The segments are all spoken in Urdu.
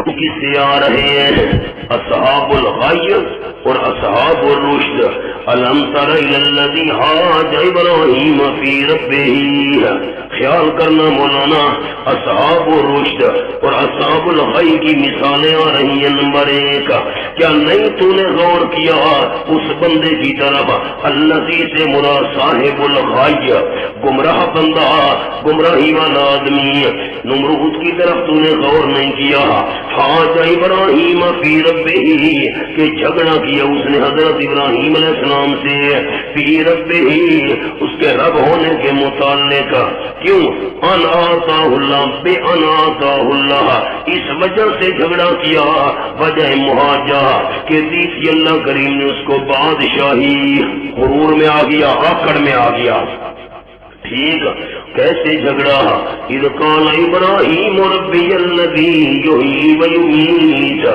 کس سے آ رہے ہیں؟ اصحاب الغی اور اصحاب الرشد. الم تر الی الذی حاج ابراہیم فی ربہ. خیال کرنا مولانا، اصحاب الرشد اور اصحاب الغی کی مثالیں آ رہی ہیں. نمبر 1، کیا نہیں تو نے غور کیا اس بندے کی طرف؟ الذی سے مراد صاحب الغی، گمراہ بندہ، گمراہی والا آدمی. نمرود کی طرف تو نے غور نہیں کیا. حاج ابراہیم فی ربہ، کہ جھگڑا کیا اس نے حضرت ابراہیم علیہ السلام سے فی ربہ، اس کے رب ہونے کے متعلق. کیوں؟ ان آتاہ اللہ، بے ان آتاہ اللہ، اس وجہ سے جھگڑا کیا، وجہ مہاجہ کہ دی تھی اللہ کریم نے اس کو بادشاہی. غرور میں آ گیا، آکڑ میں آ گیا. ٹھیک، کیسے جھگڑا؟ اذ قال ابراہیم ربی الذی یحیی و یمیت.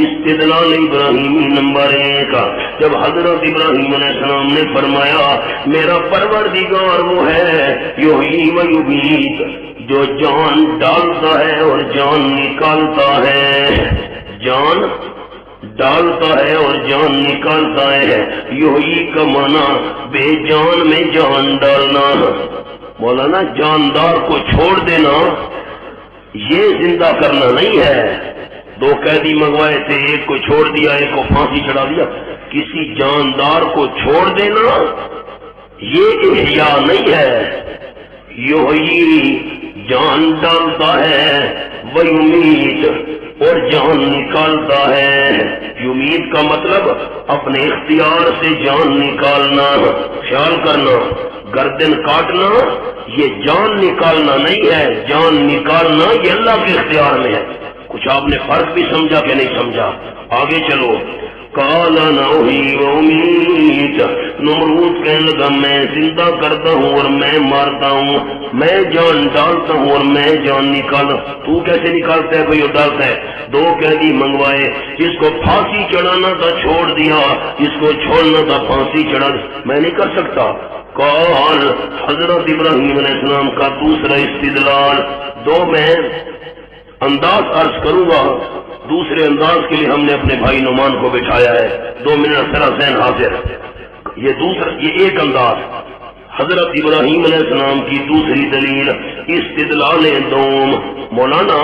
استدلال ابراہیمی نمبر 1، جب حضرت ابراہیم علیہ السلام نے فرمایا میرا پروردگار وہ ہے یحیی و یمیت، جو جان ڈالتا ہے اور جان نکالتا ہے. جان ڈالتا ہے اور جان نکالتا ہے. یحیی کا معنی بے جان میں جان ڈالنا. مولانا جاندار کو چھوڑ دینا یہ زندہ کرنا نہیں ہے. 2 قیدی منگوائے تھے، ایک کو چھوڑ دیا، ایک کو پھانسی چڑھا دیا. کسی جاندار کو چھوڑ دینا یہ احیاء نہیں ہے. یحیی جان ڈالتا ہے، ویمیت اور جان نکالتا ہے. یمیت کا مطلب اپنے اختیار سے جان نکالنا. خیال کرنا، گردن کاٹنا یہ جان نکالنا نہیں ہے. جان نکالنا یہ اللہ کے اختیار میں ہے. کچھ آپ نے فرق بھی سمجھا کہ نہیں سمجھا؟ آگے چلو. قال انا احیی و امیت. نمرود کہنے لگا میں زندہ کرتا ہوں اور میں مارتا ہوں، میں جان ڈالتا ہوں اور میں جان نکالتا. تو کیسے نکالتا ہے بھائی؟ ڈالتا ہے. 2 قیدی منگوائے، جس کو پھانسی چڑھانا تھا چھوڑ دیا، جس کو چھوڑنا تھا پھانسی چڑھا دیا. میں نہیں کر سکتا. قال حضرت ابراہیم علیہ السلام کا دوسرا استدلال. 2 میں انداز عرض کروں گا، دوسرے انداز کے لیے ہم نے اپنے بھائی نعمان کو بٹھایا ہے. 2 منٹ ذرا ذہن حاضر. یہ ایک انداز حضرت ابراہیم علیہ السلام کی دوسری دلیل استدلال دوم. مولانا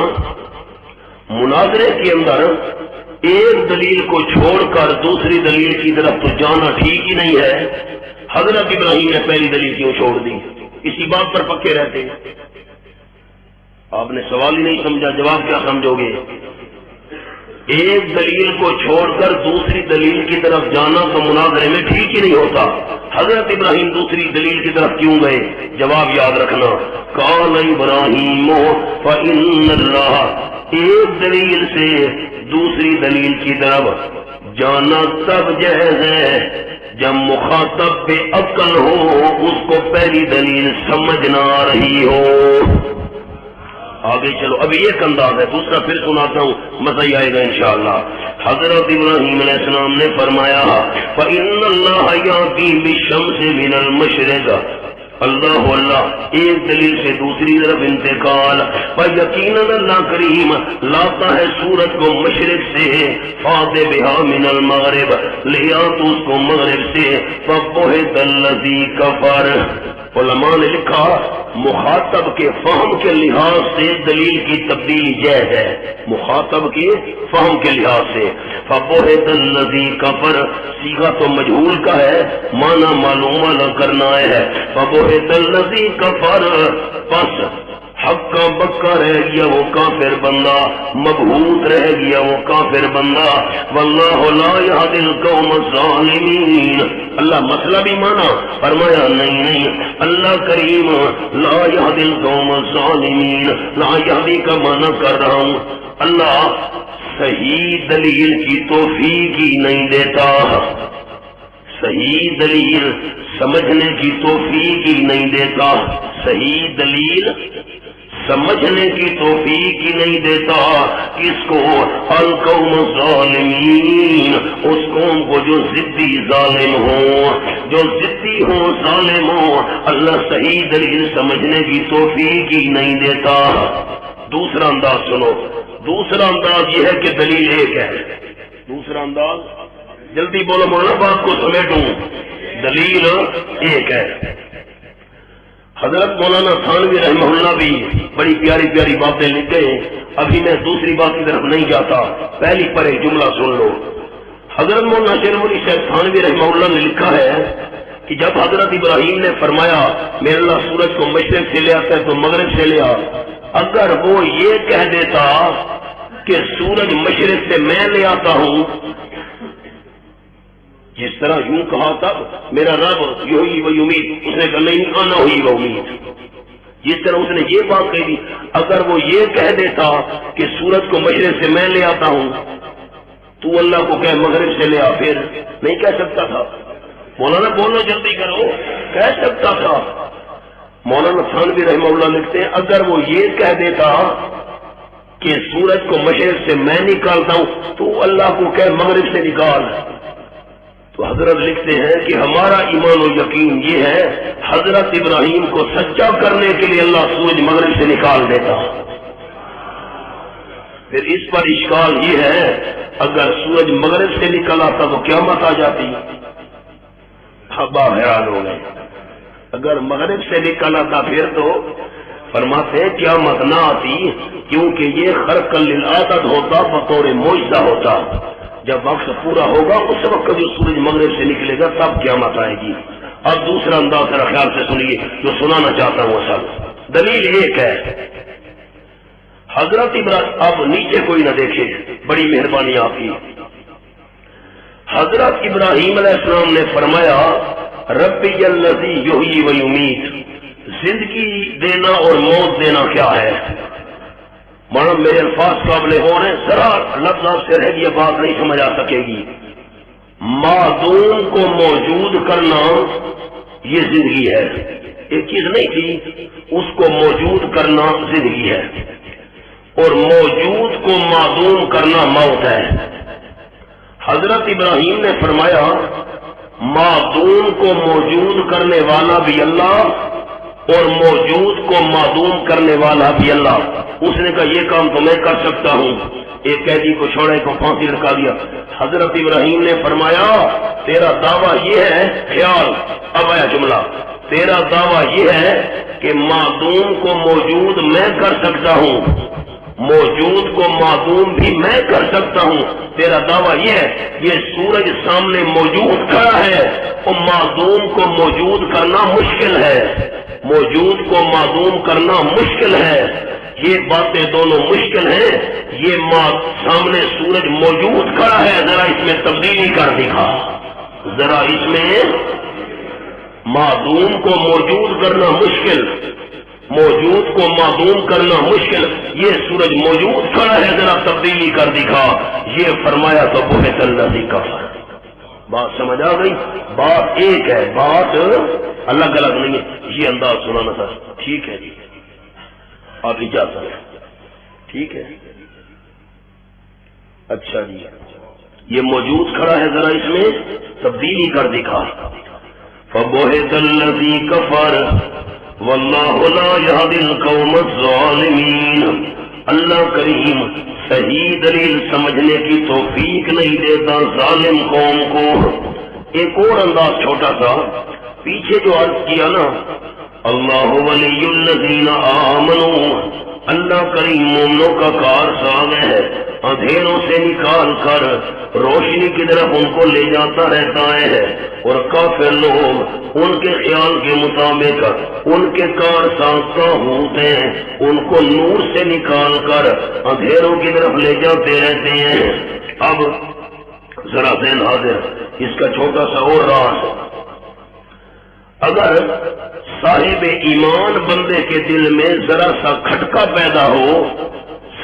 مناظرے کے اندر ایک دلیل کو چھوڑ کر دوسری دلیل کی طرف تو جانا ٹھیک ہی نہیں ہے. حضرت ابراہیم نے پہلی دلیل کیوں چھوڑ دی؟ اسی بات پر پکے رہتے ہیں. آپ نے سوال ہی نہیں سمجھا، جواب کیا سمجھو گے؟ ایک دلیل کو چھوڑ کر دوسری دلیل کی طرف جانا تو مناظرے میں ٹھیک ہی نہیں ہوتا. حضرت ابراہیم دوسری دلیل کی طرف کیوں گئے؟ جواب یاد رکھنا. قال ابراہیم فإن اللہ، ایک دلیل سے دوسری دلیل کی طرف جانا تب جائز ہے جب مخاطب بے عقل ہو، اس کو پہلی دلیل سمجھ نہ آ رہی ہو. آگے چلو، ابھی ایک انداز ہے، دوسرا پھر سناتا ہوں، مزہ ہی آئے گا انشاءاللہ. حضرت ابراہیم علیہ السلام نے فرمایا فإن اللہ یأتی بالشمس من المشرق. اللہ اللہ، ایک دلیل سے دوسری طرف انتقال. یقیناً اللہ کریم لاتا ہے سورج کو مشرق سے، فات بہا من المغرب، لیا تو اس کو مغرب سے. فبہت الذی کفر. علماء نے لکھا مخاطب کے فہم کے لحاظ سے دلیل کی تبدیلی جائز ہے. مخاطب کے فہم کے لحاظ سے. فبہت الذی کفر صیغہ تو مجہول کا ہے، معنی معلوم نہ کرنا ہے. فبہت الذی کفر، پس حقا بکا رہ گیا وہ کافر بندہ، مبہوت رہ گیا وہ کافر بندہ. واللہ لا یہدی القوم الظالمین. اللہ مسئلہ بھی مانا، فرمایا نہیں اللہ کریم لا یہدی القوم الظالمین. لا یہدی کا معنی کر رہا ہوں، اللہ صحیح دلیل کی توفیق ہی نہیں دیتا. صحیح دلیل سمجھنے کی توفیق ہی نہیں دیتا. صحیح دلیل سمجھنے کی توفیق ہی نہیں دیتا. کس کو؟ القوم الظالمین، اس قوم کو جو ضدی ظالم ہو، جو ضدی ہو، ظالم ہو. اللہ صحیح دلیل سمجھنے کی توفیق ہی نہیں دیتا. دوسرا انداز سنو، دوسرا انداز یہ ہے کہ دلیل ایک ہے. دوسرا انداز، جلدی بولو مولانا بات کو سمیٹوں، دلیل ایک ہے. حضرت مولانا تھانوی رحمہ اللہ بھی بڑی پیاری پیاری باتیں لکھتے ہیں. ابھی میں دوسری بات کی طرف نہیں جاتا، پہلی پر ایک جملہ سن لو. حضرت مولانا شیر ملی صاحب تھانوی رحمہ اللہ نے لکھا ہے کہ جب حضرت ابراہیم نے فرمایا میرے اللہ سورج کو مشرق سے لے آتا ہے تو مغرب سے لے آ، اگر وہ یہ کہہ دیتا کہ سورج مشرق سے میں لے آتا ہوں، جس طرح یوں کہا تھا میرا رب یہی وہ امید، اس نے کہا نہیں آنا ہوئی وہ امید. جس طرح اس نے یہ بات کہی تھی، اگر وہ یہ کہہ دیتا کہ سورج کو مشرق سے میں لے آتا ہوں تو اللہ کو کہہ مغرب سے لے آ، پھر نہیں کہہ سکتا تھا. مولانا بولو جلدی کرو، کہہ سکتا تھا. مولانا تھانوی رحمہ اللہ لکھتے ہیں اگر وہ یہ کہہ دیتا کہ سورج کو مشرق سے میں نکالتا ہوں تو اللہ کو کہہ مغرب سے نکال. تو حضرت لکھتے ہیں کہ ہمارا ایمان و یقین یہ ہے حضرت ابراہیم کو سچا کرنے کے لیے اللہ سورج مغرب سے نکال دیتا. پھر اس پر اشکال یہ ہے اگر سورج مغرب سے نکل آتا تو قیامت آ جاتی. ابا حیران ہو گئے. اگر مغرب سے نکل آتا پھر تو فرماتے ہیں قیامت نہ آتی، کیونکہ یہ خرق للعادت ہوتا، بطور معجزہ ہوتا. جب وقت پورا ہوگا اس وقت جو سورج مغرب سے نکلے گا تب قیامت آئے گی. اب دوسرا انداز ذرا خیال سے سنیے جو سنانا چاہتا ہوں. سب دلیل ایک ہے. حضرت ابراہیم، اب نیچے کوئی نہ دیکھے، بڑی مہربانی آپ کی. حضرت ابراہیم علیہ السلام نے فرمایا ربی الذی یحیی و یمیت، زندگی دینا اور موت دینا کیا ہے؟ مانا میرے الفاظ قابل ہو رہے ہیں، ذرا لفظ سے رہ یہ بات نہیں سمجھ آ سکے گی. معدوم کو موجود کرنا یہ زندگی ہے. ایک چیز نہیں تھی، اس کو موجود کرنا زندگی ہے، اور موجود کو معدوم کرنا موت ہے. حضرت ابراہیم نے فرمایا معدوم کو موجود کرنے والا بھی اللہ اور موجود کو معدوم کرنے والا بھی اللہ. اس نے کہا یہ کام تو میں کر سکتا ہوں. ایک قیدی کو چھوڑے کو پھانسی لٹکا دیا. حضرت ابراہیم نے فرمایا تیرا دعویٰ یہ ہے، خیال اب آیا جملہ، تیرا دعویٰ یہ ہے کہ معدوم کو موجود میں کر سکتا ہوں، موجود کو معدوم بھی میں کر سکتا ہوں. تیرا دعویٰ یہ ہے یہ سورج سامنے موجود کھڑا ہے اور معدوم کو موجود کرنا مشکل ہے، موجود کو معدوم کرنا مشکل ہے. یہ باتیں دونوں مشکل ہیں. یہ سامنے سورج موجود کھڑا ہے، ذرا اس میں تبدیلی کر دکھا، ذرا اس میں معدوم کو موجود کرنا مشکل، موجود کو معدوم کرنا مشکل. یہ سورج موجود کھڑا ہے، ذرا تبدیلی کر دکھا. یہ فرمایا تو بہت اللہ کا. بات سمجھ آ گئی؟ بات ایک ہے، بات الگ الگ نہیں ہے. یہ انداز سنانا تھا. ٹھیک ہے جی، آپ اجازت ہے. ٹھیک ہے، اچھا جی. یہ موجود کھڑا ہے، ذرا اس میں تبدیلی کر دکھا. فَبُهِتَ الَّذِي كَفَرَ وَاللَّهُ لَا يَهْدِي الْقَوْمَ الظَّالِمِينَ. اللہ کریم صحیح دلیل سمجھنے کی توفیق نہیں دیتا ظالم قوم کو. ایک اور انداز چھوٹا سا پیچھے جو عرض کیا نا، اللہ ولی الذین آمنوا، اللہ کریم مومنوں کا کارساز ہے، اندھیروں سے نکال کر روشنی کی طرف ان کو لے جاتا رہتا ہے. اور کافر لوگ ان کے خیال کے مطابق ان کے کارساز طاغوت ہیں، ان کو نور سے نکال کر اندھیروں کی طرف لے جاتے رہتے ہیں. اب ذرا ذہن حاضر، اس کا چھوٹا سا اور راز. اگر صاحب ایمان بندے کے دل میں ذرا سا کھٹکا پیدا ہو،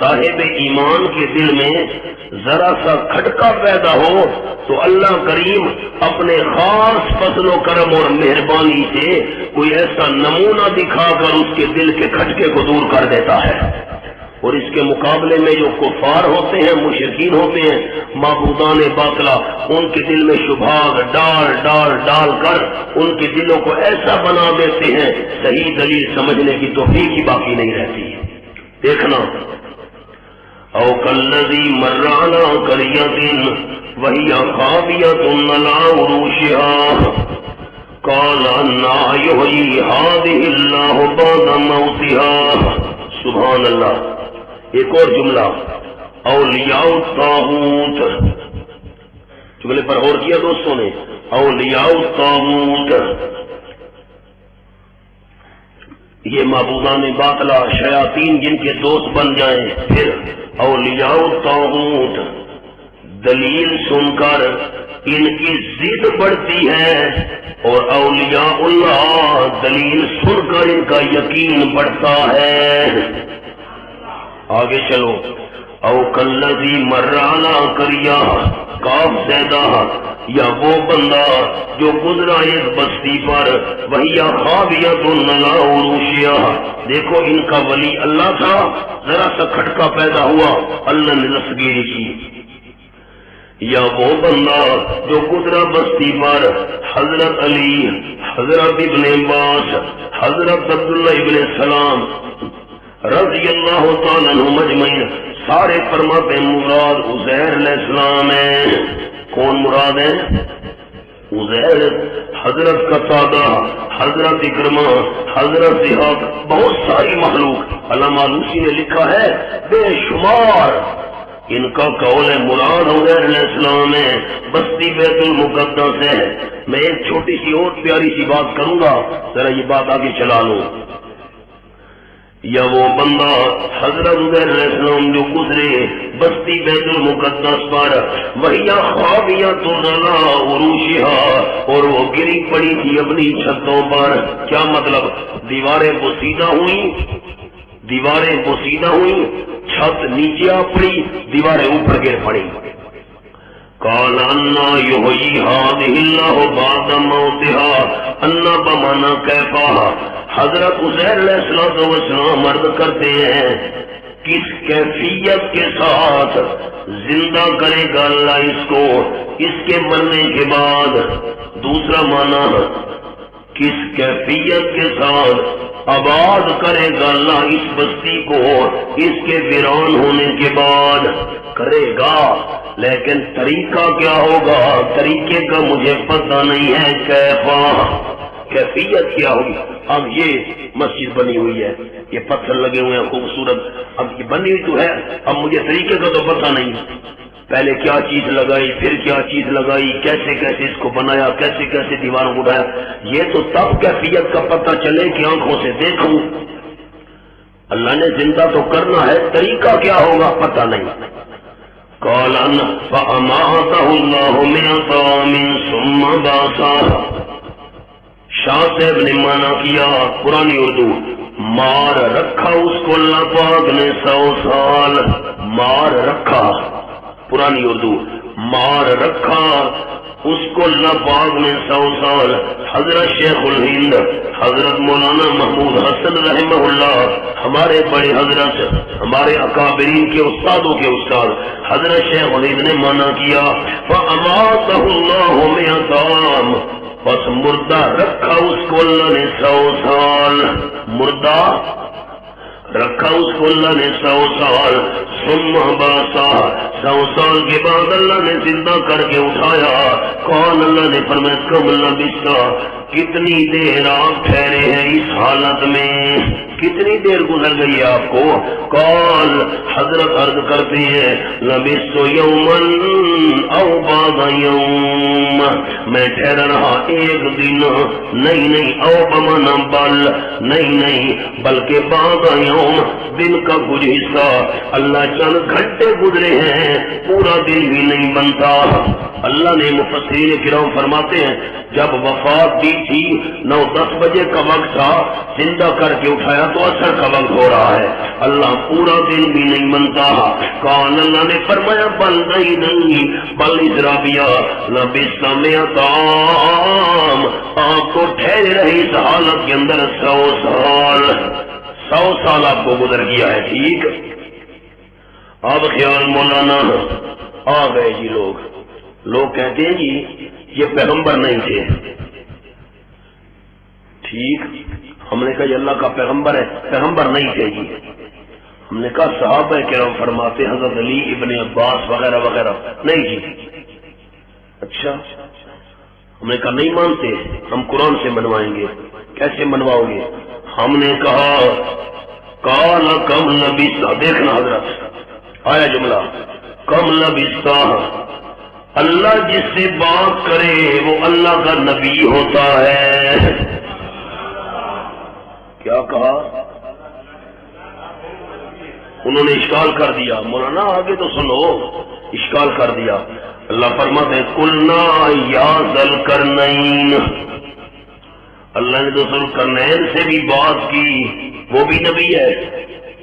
صاحب ایمان کے دل میں ذرا سا کھٹکا پیدا ہو تو اللہ کریم اپنے خاص فضل و کرم اور مہربانی سے کوئی ایسا نمونہ دکھا کر اس کے دل کے کھٹکے کو دور کر دیتا ہے. اور اس کے مقابلے میں جو کفار ہوتے ہیں، مشرکین ہوتے ہیں، معبودان باطلا، ان کے دل میں شبہات ڈال کر ان کے دلوں کو ایسا بنا دیتے ہیں صحیح دلیل سمجھنے کی توفیق ہی باقی نہیں رہتی. دیکھنا او کالذی مر علی قریۃ وہی خاویۃ علی عروشها قال انا یحیی ہذہ اللہ بعد موتها. سبحان اللہ. ایک اور جملہ اولیاء الطاغوت، جملے پر غور کیا دوستوں نے. اولیاء الطاغوت یہ معبودان باطلہ شیاطین جن کے دوست بن جائیں. پھر اولیاء الطاغوت دلیل سن کر ان کی ضد بڑھتی ہے، اور اولیاء اللہ دلیل سن کر ان کا یقین بڑھتا ہے. آگے چلو. او کالذی مر علی قریہ کاف زیدہ، یا وہ بندہ جو گزرا ایک بستی پر وہی خاویۃ علی عروشها. دیکھو ان کا ولی اللہ تھا، ذرا سا کھٹکا پیدا ہوا، اللہ نے دستگیری کی. یا وہ بندہ جو گزرا بستی پر حضرت علی، حضرت ابن عباس، حضرت عبداللہ ابن سلام رضی اللہ تعالیٰ عنہم اجمعین، سارے فرماتے ہیں مراد عزیر علیہ السلام ہے. کون مراد ہے؟ عزیر. حضرت قتادہ، حضرت اکرمہ، حضرت ضحاک، بہت ساری مخلوق. علامہ آلوسی نے لکھا ہے بے شمار ان کا قول ہے مراد عزیر علیہ السلام ہے، بستی بیت المقدس ہے. میں ایک چھوٹی سی اور پیاری سی بات کروں گا، ذرا یہ بات آگے چلا لوں. یا وہ بندہ حضرت عزیر علیہ السلام جو گزرے بستی بیت المقدس پر وہی خاویۃ علی عروشها، اور وہ گری پڑی تھی اپنی چھتوں پر. کیا مطلب؟ دیواریں بوسیدہ ہوئیں، دیواریں بوسیدہ ہوئیں، چھت نیچے آ پڑی، دیواریں اوپر گر پڑی. قال انا یحیی ہذہ اللہ بعد موتها. انا بمانا کیفا. حضرت عزیر علیہ السلام عرض کرتے ہیں کس کیفیت کے ساتھ زندہ کرے گا اللہ اس کو اس کے مرنے کے بعد. دوسرا معنی کس کیفیت کے ساتھ آباد کرے گا اللہ اس بستی کو اس کے ویران ہونے کے بعد. کرے گا، لیکن طریقہ کیا ہوگا طریقے کا مجھے پتہ نہیں ہے. کیفیت کیا ہوگی؟ اب یہ مسجد بنی ہوئی ہے، یہ پتھر لگے ہوئے ہیں خوبصورت، اب یہ بنی ہوئی تو ہے، اب مجھے طریقے کا تو پتہ نہیں. پہلے کیا چیز لگائی، پھر کیا چیز لگائی، کیسے کیسے اس کو بنایا، کیسے کیسے دیواروں کو اٹھایا، یہ تو تب کیفیت کا پتہ چلے کہ آنکھوں سے دیکھوں. اللہ نے زندہ تو کرنا ہے، طریقہ کیا ہوگا پتہ نہیں. قال فأماته الله 100 عام ثم بعثه. شاہ صاحب نے مانا کیا پرانی اردو، مار رکھا اس کو اللہ پاک نے 100 سال. مار رکھا، پرانی اردو، مار رکھا اس کو اللہ پاک نے 100 سال. حضرت شیخ الہند حضرت مولانا محمود حسن رحمہ اللہ، ہمارے بڑے حضرت، ہمارے اکابرین کے استادوں کے استاد حضرت شیخ الہند نے مانا کیا فَأَمَاتَهُ اللَّهُ 100 عام. بس مردہ رکھا اس کو اللہ نے 100 سال. مردہ رکھا اس کو اللہ نے 100 سال. ثم بعثه، 100 سال کے بعد اللہ نے زندہ کر کے اٹھایا. کون؟ اللہ نے فرمایا کم لبثت، کتنی دیر آپ ٹھہرے ہیں اس حالت میں، کتنی دیر گزر گئی ہے آپ کو؟ قال حضرت عرض کرتے ہیں لبثت یوما او بعض یوم، میں ٹھہرا رہا ایک دن، نہیں او بمانا بل، نہیں بلکہ بعض یوم، دن کا کچھ حصہ. اللہ چند گھنٹے گزرے ہیں، پورا دن بھی نہیں بنتا. اللہ نے مفسرین کرام فرماتے ہیں جب وفات دی تھی 9-10 بجے کا وقت تھا، زندہ کر کے اٹھایا تو اثر کا وقت ہو رہا ہے. اللہ پورا دن بھی نہیں بنتا. کون؟ اللہ نے فرمایا بل نہیں بل اسرابیا لبثت 100 عام، آپ کو ٹھہرے رہے اس حالت کے اندر 100 سال. 100 سال آپ کو گزر گیا ہے. ٹھیک، اب خیال مولانا آ گئے جی. لوگ کہتے ہیں جی یہ پیغمبر نہیں تھے. ٹھیک، ہم نے کہا یہ اللہ کا پیغمبر ہے، پیغمبر نہیں تھے جی. ہم نے کہا صحابہ کرام فرماتے حضرت علی ابن عباس وغیرہ وغیرہ. نہیں جی. اچھا ہم نے کہا نہیں مانتے، ہم قرآن سے منوائیں گے. کیسے منواؤ گے؟ ہم نے کہا کال کم لبثت. دیکھنا حضرت آیا جملہ کم لبثت. اللہ جس سے بات کرے وہ اللہ کا نبی ہوتا ہے. کیا کہا؟ انہوں نے اشکال کر دیا. مولانا آگے تو سنو. اشکال کر دیا. اللہ فرماتے ہیں قلنا یا ذوالقرنین. اللہ نے تو ذوالقرنین سے بھی بات کی، وہ بھی نبی ہے.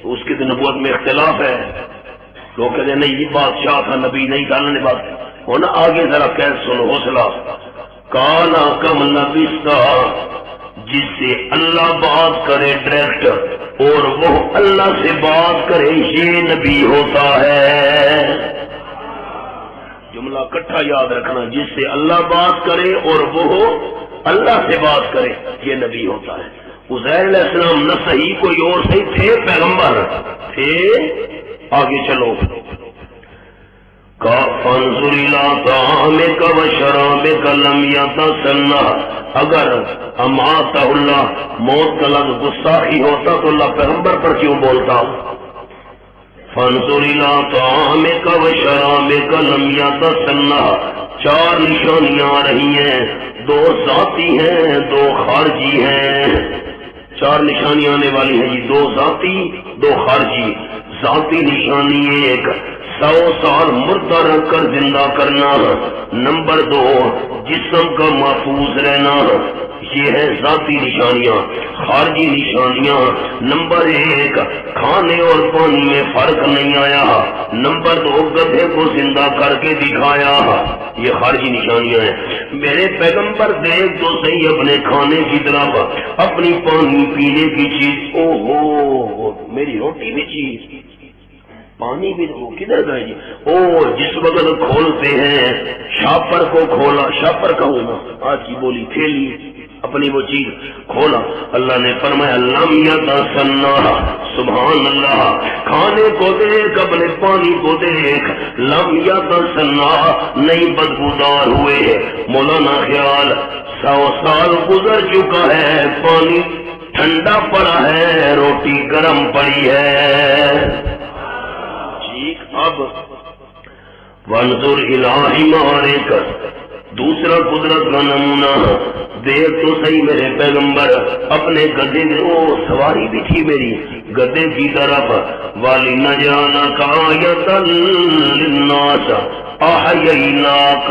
اس کی تو نبوت میں اختلاف ہے. لوگ کہتے ہیں نہیں یہ بادشاہ تھا نبی نہیں تھا. اللہ نے بات ہونا. آگے ذرا کہہ سنو حوصلہ. کالا کم لبثت، جس سے اللہ بات کرے ڈائریکٹ اور وہ اللہ سے بات کرے یہ نبی ہوتا ہے. جملہ کٹھا یاد رکھنا. جس سے اللہ بات کرے اور وہ اللہ سے بات کرے یہ نبی ہوتا ہے. عزیر علیہ السلام نہ صحیح کوئی اور صحیح تھے، پیغمبر تھے. آگے چلو. فانظر الی طعامک وشرابک لم یتسنہ. اگر اماتہ اللہ موت کا لفظ گستاخی ہوتا تو اللہ پیغمبر پر کیوں بولتا؟ فانظر الی طعامک وشرابک لم یتسنہ. چار نشانیاں آ رہی ہیں، دو ذاتی ہیں دو خارجی ہیں. چار نشانیاں آنے والی ہیں جی، دو ذاتی دو خارجی. ذاتی نشانی ایک 100 سال مردہ رکھ کر زندہ کرنا. نمبر 2 جسم کا محفوظ رہنا. یہ ہے ذاتی نشانیاں. خارجی نشانیاں نمبر 1 کھانے اور پانی میں فرق نہیں آیا. نمبر 2 گدھے کو زندہ کر کے دکھایا. یہ خارجی نشانیاں ہیں. میرے پیغمبر دیکھ تو صحیح اپنے کھانے کی طرف، اپنی پانی پینے کی چیز. او ہو میری روٹی بھی چیز، پانی بھی وہ کدھر گئے جی؟ او جس وقت کھولتے ہیں شاپر کو کھولا، شاپر کہوں نا آج کی بولی، تھیلی اپنی وہ چیز کھولا. اللہ نے فرمایا لم یتسنہ. سبحان اللہ. کھانے کو دیکھ اپنے پانی کو دیکھ. لم یتسنہ نہیں بدبودار ہوئے. مولانا خیال 100 سال گزر چکا ہے، پانی ٹھنڈا پڑا ہے، روٹی گرم پڑی ہے. اب وانظر الی حمارک. دوسرا قدرت کا نمونہ دیکھ تو صحیح میرے پیغمبر اپنے گدھے میں، وہ سواری بھی تھی میری گدھے کی طرف. وَلِنَجْعَلَكَ آیَةً لِلنَّاسِ أَحْيَيْنَاكَ.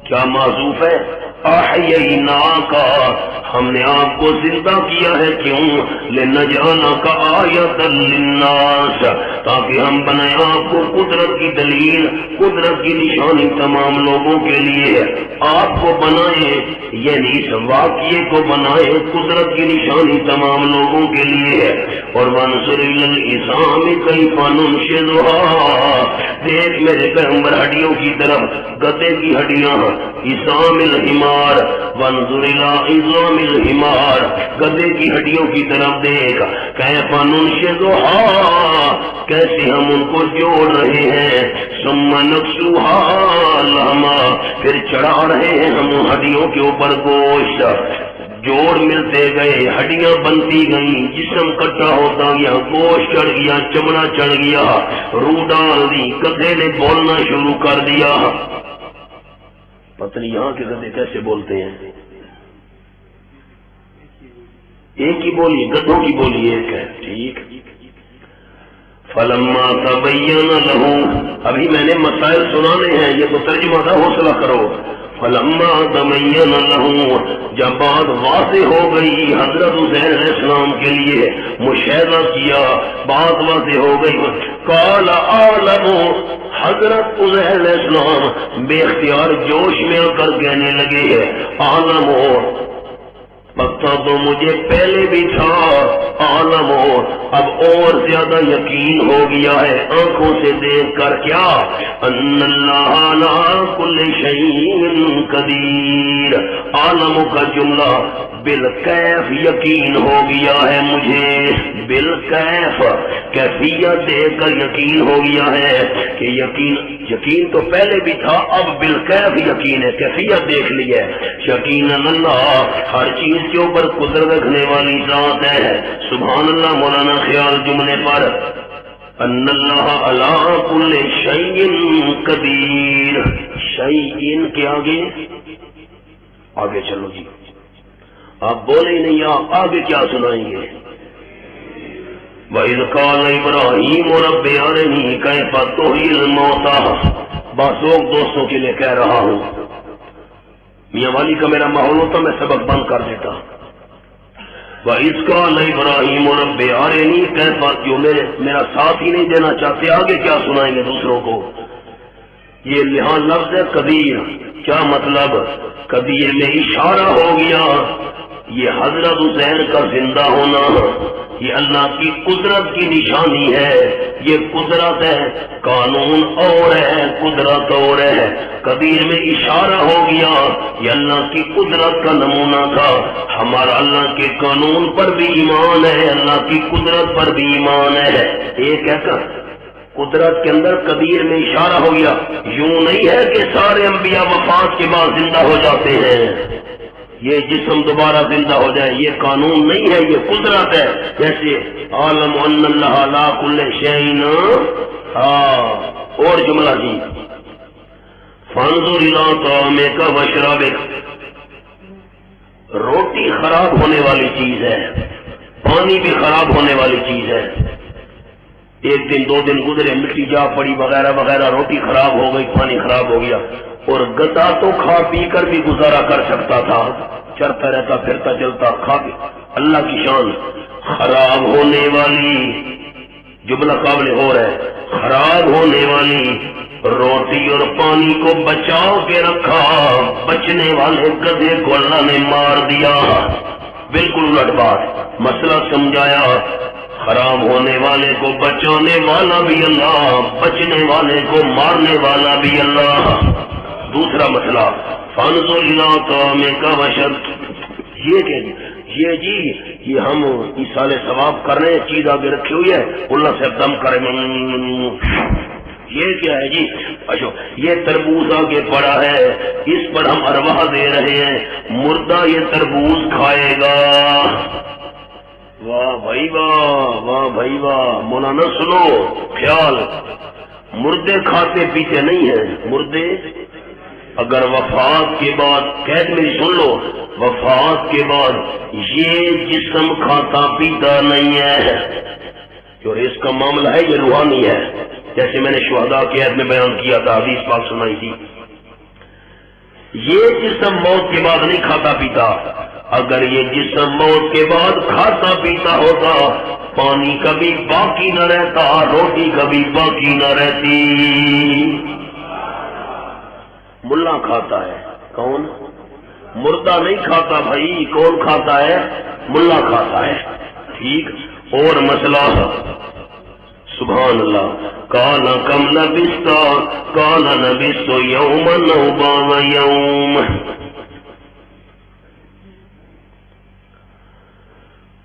کیا معذوف ہے؟ أَحْيَيْنَاكَ. ہم نے آپ کو زندہ کیا ہے. کیوں؟ لِنَجْعَلَكَ آیَةً لِلنَّاسِ. تاکہ ہم بنائیں آپ کو قدرت کی دلیل، قدرت کی نشانی تمام لوگوں کے لیے. آپ کو بنائیں یعنی اس واقعے کو بنائیں قدرت کی نشانی تمام لوگوں کے لیے. اور وانظر الی العظام کیف ننشزها. دیکھ میرے پیغمبر ہڈیوں کی طرف، گدھے کی ہڈیاں. عظام الحمار. وانظر الی عظام الحمار. گدھے کی ہڈیوں کی طرف دیکھ. کیف ننشزها. کیسے ہم ان کو جوڑ رہے ہیں. ثم نکسوها لحما. پھر چڑھا رہے ہیں ہم ہڈیوں کے اوپر گوشت. جوڑ ملتے گئے، ہڈیاں بنتی گئیں، جسم کٹا ہوتا گیا، گوشت چڑھ گیا، چمڑا چڑھ گیا، روح ڈال دی. گدھے نے بولنا شروع کر دیا. پتہ نہیں یہاں کے گدھے کیسے بولتے ہیں. ایک ہی بولی، گدھوں کی بولی ایک ہے. ٹھیک. فلما تبین لہ. ابھی میں نے مسائل سنانے ہیں، یہ تو ترجمہ تھا، حوصلہ کرو. فلما تبین لہ. جب بات واضح ہو گئی حضرت عزیر علیہ السلام کے لیے، مشاہدہ کیا، بات واضح ہو گئی. قال اعلم. حضرت عزیر علیہ السلام بے اختیار جوش میں آ کر کہنے لگے عالم ہو. پتہ تو مجھے پہلے بھی تھا. عالم ہو اب اور زیادہ یقین ہو گیا ہے آنکھوں سے دیکھ کر. کیا؟ ان اللہ علی کل شیء قدیر. عالم کا جملہ بالکیف یقین ہو گیا ہے مجھے، بالکیف کیفیت دیکھ کر یقین ہو گیا ہے کہ یقین تو پہلے بھی تھا، اب بالکیف یقین ہے، کیفیت دیکھ لی ہے۔ یقیناً اللہ ہر چیز کے اوپر قدرت رکھنے والی ذات ہے۔ سبحان اللہ۔ مولانا خیال جملے پر ان اللہ علی کل شیء قدیر، شیء کے آگے چلو جی، آپ بولے ہی نہیں، آپ آگے کیا سنائیں گے؟ وَإِذْ قَالَ إِبْرَاهِيمُ رَبِّ أَرِنِي كَيْفَ تُحْيِي الْمَوْتَىٰ۔ باسوق دوستوں کے لیے کہہ رہا ہوں، میاں والی کا میرا ماحول ہوتا میں سبق بند کر دیتا۔ وَإِذْ قَالَ إِبْرَاهِيمُ رَبِّ أَرِنِي كَيْفَ، جو میرا ساتھ ہی نہیں دینا چاہتے، آگے کیا سنائیں گے دوسروں کو؟ یہ لحاظ لفظ ہے قدیر، کیا مطلب؟ قدیر میں اشارہ ہو گیا، یہ حضرت حسین کا زندہ ہونا یہ اللہ کی قدرت کی نشانی ہے، یہ قدرت ہے، قانون اور ہے، قدرت اور ہے۔ قدیر میں اشارہ ہو گیا، یہ اللہ کی قدرت کا نمونہ تھا۔ ہمارا اللہ کے قانون پر بھی ایمان ہے، اللہ کی قدرت پر بھی ایمان ہے۔ ایک ہے کہ قدرت کے اندر قدیر میں اشارہ ہو گیا، یوں نہیں ہے کہ سارے انبیاء وفات کے بعد زندہ ہو جاتے ہیں، یہ جسم دوبارہ زندہ ہو جائے، یہ قانون نہیں ہے، یہ قدرت ہے۔ جیسے عالم ان اللہ لا کل شیء، اور جملہ جی فانظر الی طعامک وشرابک، روٹی خراب ہونے والی چیز ہے، پانی بھی خراب ہونے والی چیز ہے۔ ایک دن دو دن گزرے، مٹی جا پڑی وغیرہ وغیرہ، روٹی خراب ہو گئی، پانی خراب ہو گیا، اور گدا تو کھا پی کر بھی گزارا کر سکتا تھا، چرتا رہتا پھرتا چلتا کھا پی۔ اللہ کی شان، خراب ہونے والی جملہ قابل ہو رہا ہے، خراب ہونے والی روٹی اور پانی کو بچا کے رکھا، بچنے والے گدھے کو اللہ نے مار دیا۔ بالکل الٹ بات، مسئلہ سمجھایا، خراب ہونے والے کو بچانے والا بھی اللہ، بچنے والے کو مارنے والا بھی اللہ۔ دوسرا مسئلہ فانظر الی طعامک وشرابک، یہ جی یہ ہم ایصال ثواب کر رہے ہیں، چیز آگے رکھی ہوئی ہے، اللہ سے دم کرے، یہ کیا ہے جی؟ اچھا یہ تربوز آگے پڑا ہے، اس پر ہم ارواح دے رہے ہیں، مردہ یہ تربوز کھائے گا۔ واہ بھائی واہ، واہ بھائی واہ۔ مولانا سنو خیال، مردے کھاتے پیتے نہیں ہیں، مردے اگر وفات کے بعد، قید میری سن لو، وفات کے بعد یہ جسم کھاتا پیتا نہیں ہے، جو اس کا معاملہ ہے یہ روحانی ہے، جیسے میں نے شہداء کے عہد میں بیان کیا تھا، حدیث پاک سنائی تھی۔ یہ جسم موت کے بعد نہیں کھاتا پیتا، اگر یہ جسم موت کے بعد کھاتا پیتا ہوتا، پانی کبھی باقی نہ رہتا، روٹی کبھی باقی نہ رہتی۔ ملا کھاتا ہے، کون؟ مردہ نہیں کھاتا بھائی، کون کھاتا ہے؟ ملا کھاتا ہے، ٹھیک۔ اور مسئلہ سبحان اللہ، کالا کم لبست، کالا لبست یوما او بعض یوم۔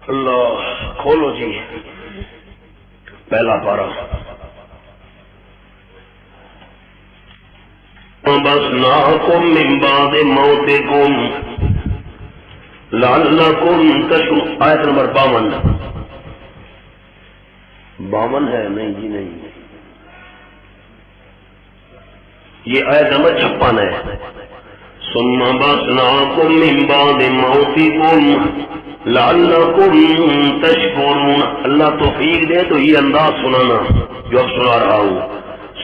اللہ کھولو جی پہلا پارہ۔ بَعَثْنَاكُم مِّن بَعْدِ مَوْتِكُمْ لَعَلَّكُمْ تَشْكُرُونَ، آیت نمبر 52 ہے، نہیں جی نہیں، یہ آیت نمبر 56 ہے۔ ثُمَّ بَعَثْنَاكُم مِّن بَعْدِ مَوْتِكُمْ لَعَلَّكُمْ تَشْكُرُونَ۔ اللہ توفیق دے تو یہ انداز سنانا جو اب سنا رہا ہوں۔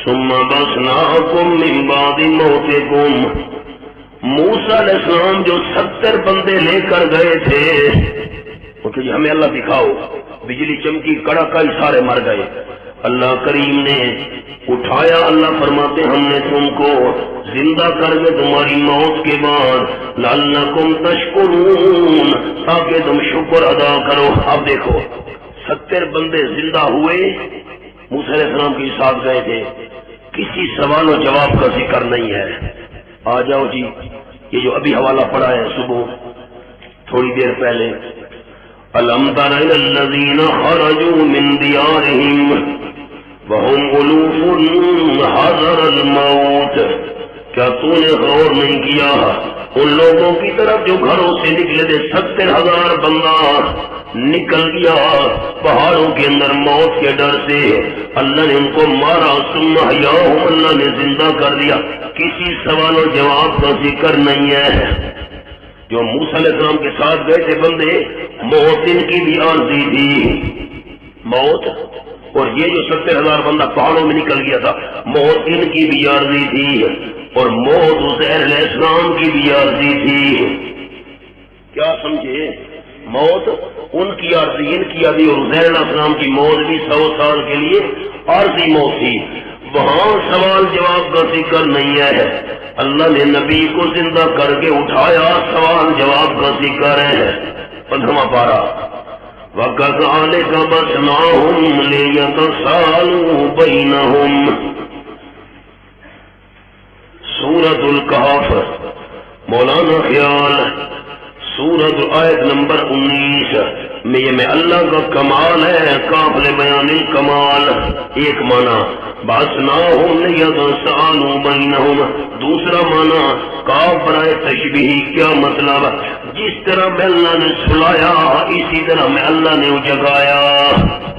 ثم بَعَثْنَاكُم مِّن بَعْدِ مَوْتِكُمْ، موسیٰ علیہ السلام جو 70 بندے لے کر گئے تھے، وہ کہ ہمیں اللہ دکھاؤ، بجلی چمکی کڑاکائی سارے مر گئے، اللہ کریم نے اٹھایا، اللہ فرماتے ہم نے تم کو زندہ کر کے تمہاری موت کے بعد لعلکم تشکرون، تاکہ تم شکر ادا کرو۔ اب دیکھو 70 بندے زندہ ہوئے، موسیٰ علیہ السلام کے ساتھ گئے تھے، کسی سوال و جواب کا ذکر نہیں ہے۔ آ جاؤ جی، یہ جو ابھی حوالہ پڑا ہے صبح تھوڑی دیر پہلے الم تر الی الذین خرجوا من دیارہم وہم الوف حذر الموت، کیا تو نے غور نہیں کیا ان لوگوں کی طرف جو گھروں سے نکلے تھے 70,000 بندہ نکل گیا پہاڑوں کے اندر موت کے ڈر سے، اللہ نے ان کو مارا، ثم احیاہم، اللہ نے زندہ کر دیا۔ کسی سوال و جواب کا ذکر نہیں ہے۔ جو موسیٰ علیہ السلام کے ساتھ گئے تھے بندے، موت ان کی بھی عارضی تھی، موت، اور یہ جو 70,000 بندہ پہاڑوں میں نکل گیا تھا، موت ان کی بھی عارضی تھی، اور موت عزیر علیہ السلام کی بھی عارضی تھی۔ کیا سمجھے؟ موت ان کی عارضی، ان کی عارضی، اور عزیر علیہ السلام کی موت بھی 100 سال کے لیے عارضی موت تھی۔ وہاں سوال جواب کا ذکر نہیں ہے، اللہ نے نبی کو زندہ کر کے اٹھایا، سوال جواب کا ذکر ہے۔ 15واں پارہ وَكَذَلِكَ بَعْثْنَاهُمْ لِيَتَسَاءَلُوا بَيْنَهُمْ۔ سورۃ الکہف، مولانا خیال سورۃ آیت نمبر 19 میں اللہ کا کمال ہے، قابل بیان الکمال۔ ایک معنی بَعْثْنَاهُمْ لِيَتَسَاءَلُوا بَيْنَهُمْ، دوسرا معنی کاف برائے تشبیہ، کیا مطلب؟ جس طرح میں اللہ نے سلایا اسی طرح میں اللہ نے جگایا۔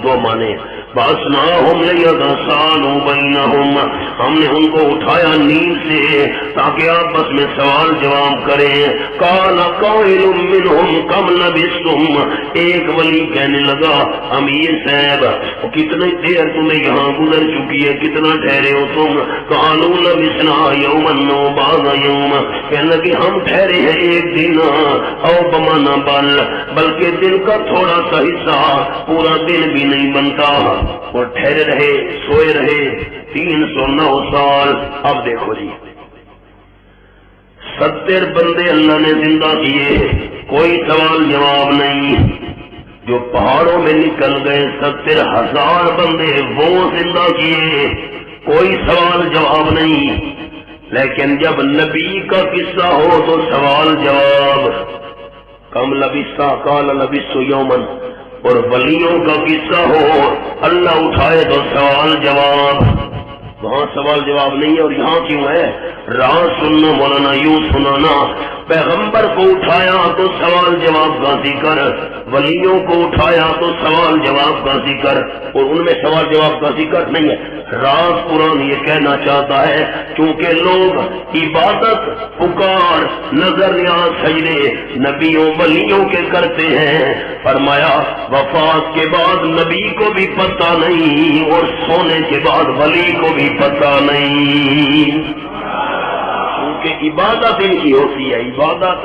دو معنی، بَعْثْنَاهُمْ لِيَتَسَاءَلُوا بَيْنَهُمْ، ہم نے ان کو اٹھایا نیند سے تاکہ آپس میں سوال جواب کریں۔ قَالَ قَائِلٌ مِّنْهُمْ كَمْ لَبِثْتُمْ، ایک ولی کہنے لگا امیر صاحب کتنی دیر تمہیں یہاں گزر چکی ہے، کتنا ٹھہرے ہو تم؟ قَالُوا لَبِثْنَا يَوْمًا أَوْ بَعْضَ يَوْمٍ، کہنے لگے ہم ٹھہرے ہیں ایک دن، او بمانا بلکہ دن کا تھوڑا سا حصہ، پورا دن بھی نہیں بنتا، اور ٹھہرے رہے، سوئے رہے 309 سال۔ اب دیکھو جی 70 بندے اللہ نے زندہ کیے، کوئی سوال جواب نہیں۔ جو پہاڑوں میں نکل گئے 70,000 بندے وہ زندہ کیے، کوئی سوال جواب نہیں۔ لیکن جب نبی کا قصہ ہو تو سوال جواب، کم لبثتا قال لبثت یوما، اور ولیوں کا قصہ ہو اللہ اٹھائے تو سوال جواب، وہاں سوال جواب نہیں ہے۔ اور یہاں کیوں ہے؟ راز سننا مولانا، یوں سنانا، پیغمبر کو اٹھایا تو سوال جواب کا ذکر، ولیوں کو اٹھایا تو سوال جواب کا ذکر، اور ان میں سوال جواب کا ذکر نہیں ہے۔ راز قرآن یہ کہنا چاہتا ہے کیونکہ لوگ عبادت، پکار، نظر نیاز، سجدے نبیوں ولیوں کے کرتے ہیں، فرمایا وفات کے بعد نبی کو بھی پتہ نہیں اور سونے کے بعد ولی کو بھی پتہ نہیں، کیونکہ عبادت ان کی ہوتی ہے، عبادت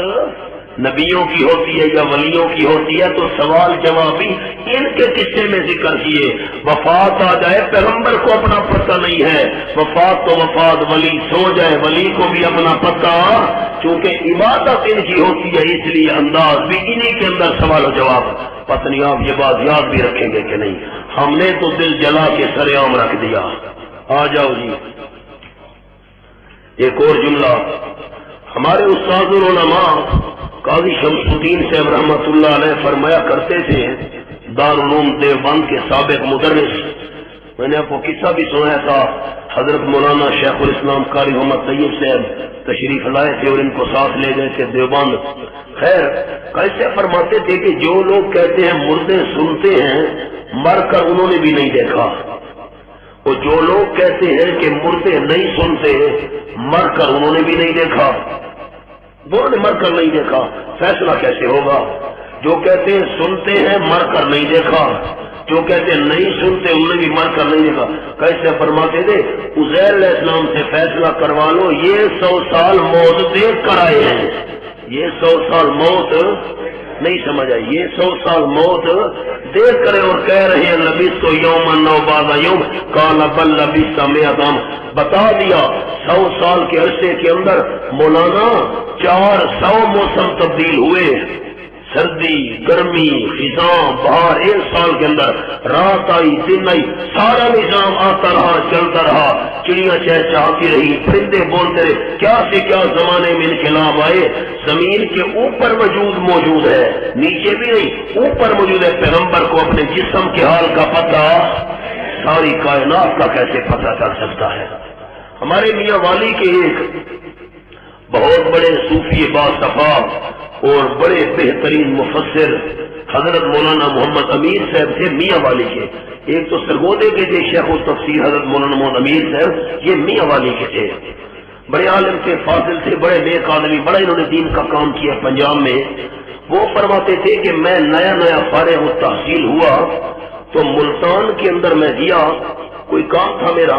نبیوں کی ہوتی ہے یا ولیوں کی ہوتی ہے، تو سوال جواب بھی ان کے قصے میں ذکر کیے۔ وفات آ جائے پیغمبر کو اپنا پتہ نہیں ہے، وفات تو وفات، ولی سو جائے ولی کو بھی اپنا پتہ، چونکہ عبادت ان کی ہوتی ہے اس لیے انداز بھی انہی کے اندر سوال و جواب۔ پتہ نہیں آپ یہ بات یاد بھی رکھیں گے کہ نہیں، ہم نے تو دل جلا کے سر عام رکھ دیا۔ آ جاؤ جی ایک اور جملہ، ہمارے استاد العلماء قاضی شمس الدین صاحب رحمۃ اللہ علیہ فرمایا کرتے تھے، دارالعلوم دیوبند کے سابق مدرس، میں نے آپ کو قصہ بھی سنایا تھا، حضرت مولانا شیخ الاسلام قاری محمد طیب صاحب تشریف لائے تھے اور ان کو ساتھ لے گئے تھے دیوبند۔ خیر کیسے فرماتے تھے کہ جو لوگ کہتے ہیں مردے سنتے ہیں، مر کر انہوں نے بھی نہیں دیکھا، اور جو لوگ کہتے ہیں کہ مردے نہیں سنتے، مر کر انہوں نے بھی نہیں دیکھا، دونوں نے مر کر نہیں دیکھا، فیصلہ کیسے ہوگا؟ جو کہتے ہیں سنتے ہیں مر کر نہیں دیکھا، جو کہتے ہیں نہیں سنتے انہوں نے بھی مر کر نہیں دیکھا۔ کیسے فرماتے تھے عزیر علیہ السلام سے فیصلہ کروا لو، یہ 100 سال موت دیکھ کر آئے ہیں، یہ 100 سال موت نہیں سمجھ آئی، یہ 100 سال موت دیکھ کرے اور کہہ رہے ہیں لبثت یوما او بعض یوم، قال بل لبثت 100 عام، بتا دیا 100 سال کے عرصے کے اندر مولانا 400 موسم تبدیل ہوئے، سردی گرمی خزاں بہار، ایک سال کے اندر رات آئی دن آئی، سارا نظام آتا رہا چلتا رہا، چڑیاں چہچہاتی رہی، پرندے بولتے رہے، کیا سے کیا زمانے میں انقلاب آئے۔ زمین کے اوپر وجود موجود ہے، نیچے بھی نہیں، اوپر موجود ہے۔ پیغمبر کو اپنے جسم کے حال کا پتہ ساری کائنات کا کیسے پتہ چل سکتا ہے؟ ہمارے میاں والی کے ایک بہت بڑے صوفی باصفا اور بڑے بہترین مفسر حضرت مولانا محمد امیر صاحب تھے میاں والی کے۔ ایک تو سرگودے کے تھے شیخ التفسیر حضرت مولانا محمد امیر صاحب، یہ میاں والی کے تھے، بڑے عالم تھے، فاضل تھے، بڑے نیک آدمی، بڑا انہوں نے دین کا کام کیا پنجاب میں۔ وہ فرماتے تھے کہ میں نیا فارغ التحصیل ہوا تو ملتان کے اندر میں گیا، کوئی کام تھا میرا،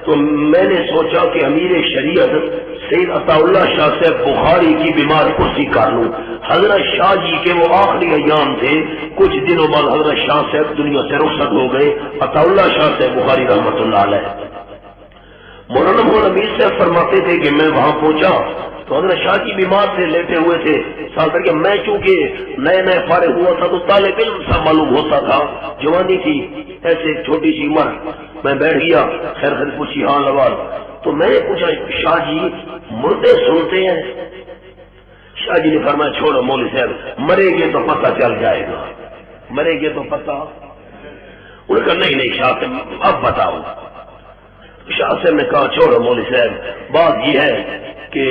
تو میں نے سوچا کہ امیر شریعت سید عطا اللہ شاہ صاحب بخاری کی بیمار کرسی کر لوں۔ حضرت شاہ جی کے وہ آخری ایام تھے، کچھ دنوں بعد حضرت شاہ صاحب دنیا سے رخصت ہو گئے، عطا اللہ شاہ صاحب بخاری رحمۃ اللہ علیہ۔ مولانا محمد امیر صاحب فرماتے تھے کہ میں وہاں پہنچا تو حضرت شاہ جی بیمار سے لیٹے ہوئے تھے، سال کر کے میں چونکہ نئے فارغ ہوا تھا تو طالب علم سا معلوم ہوتا تھا، جوانی تھی، ایسے چھوٹی سی عمر، میں بیٹھ گیا، خیر پوچھی ہاں لوال، تو میں نے پوچھا شاہ جی مردے سنتے ہیں؟ شاہ جی نے فرمایا چھوڑو مولوی صاحب، مرے گے تو پتہ چل جائے گا، مرے گے تو پتہ۔ انہوں نے کہا نہیں شاہ صاحب اب بتاؤ۔ شاہ صاحب نے کہا چھوڑو مولوی صاحب، بات یہ ہے کہ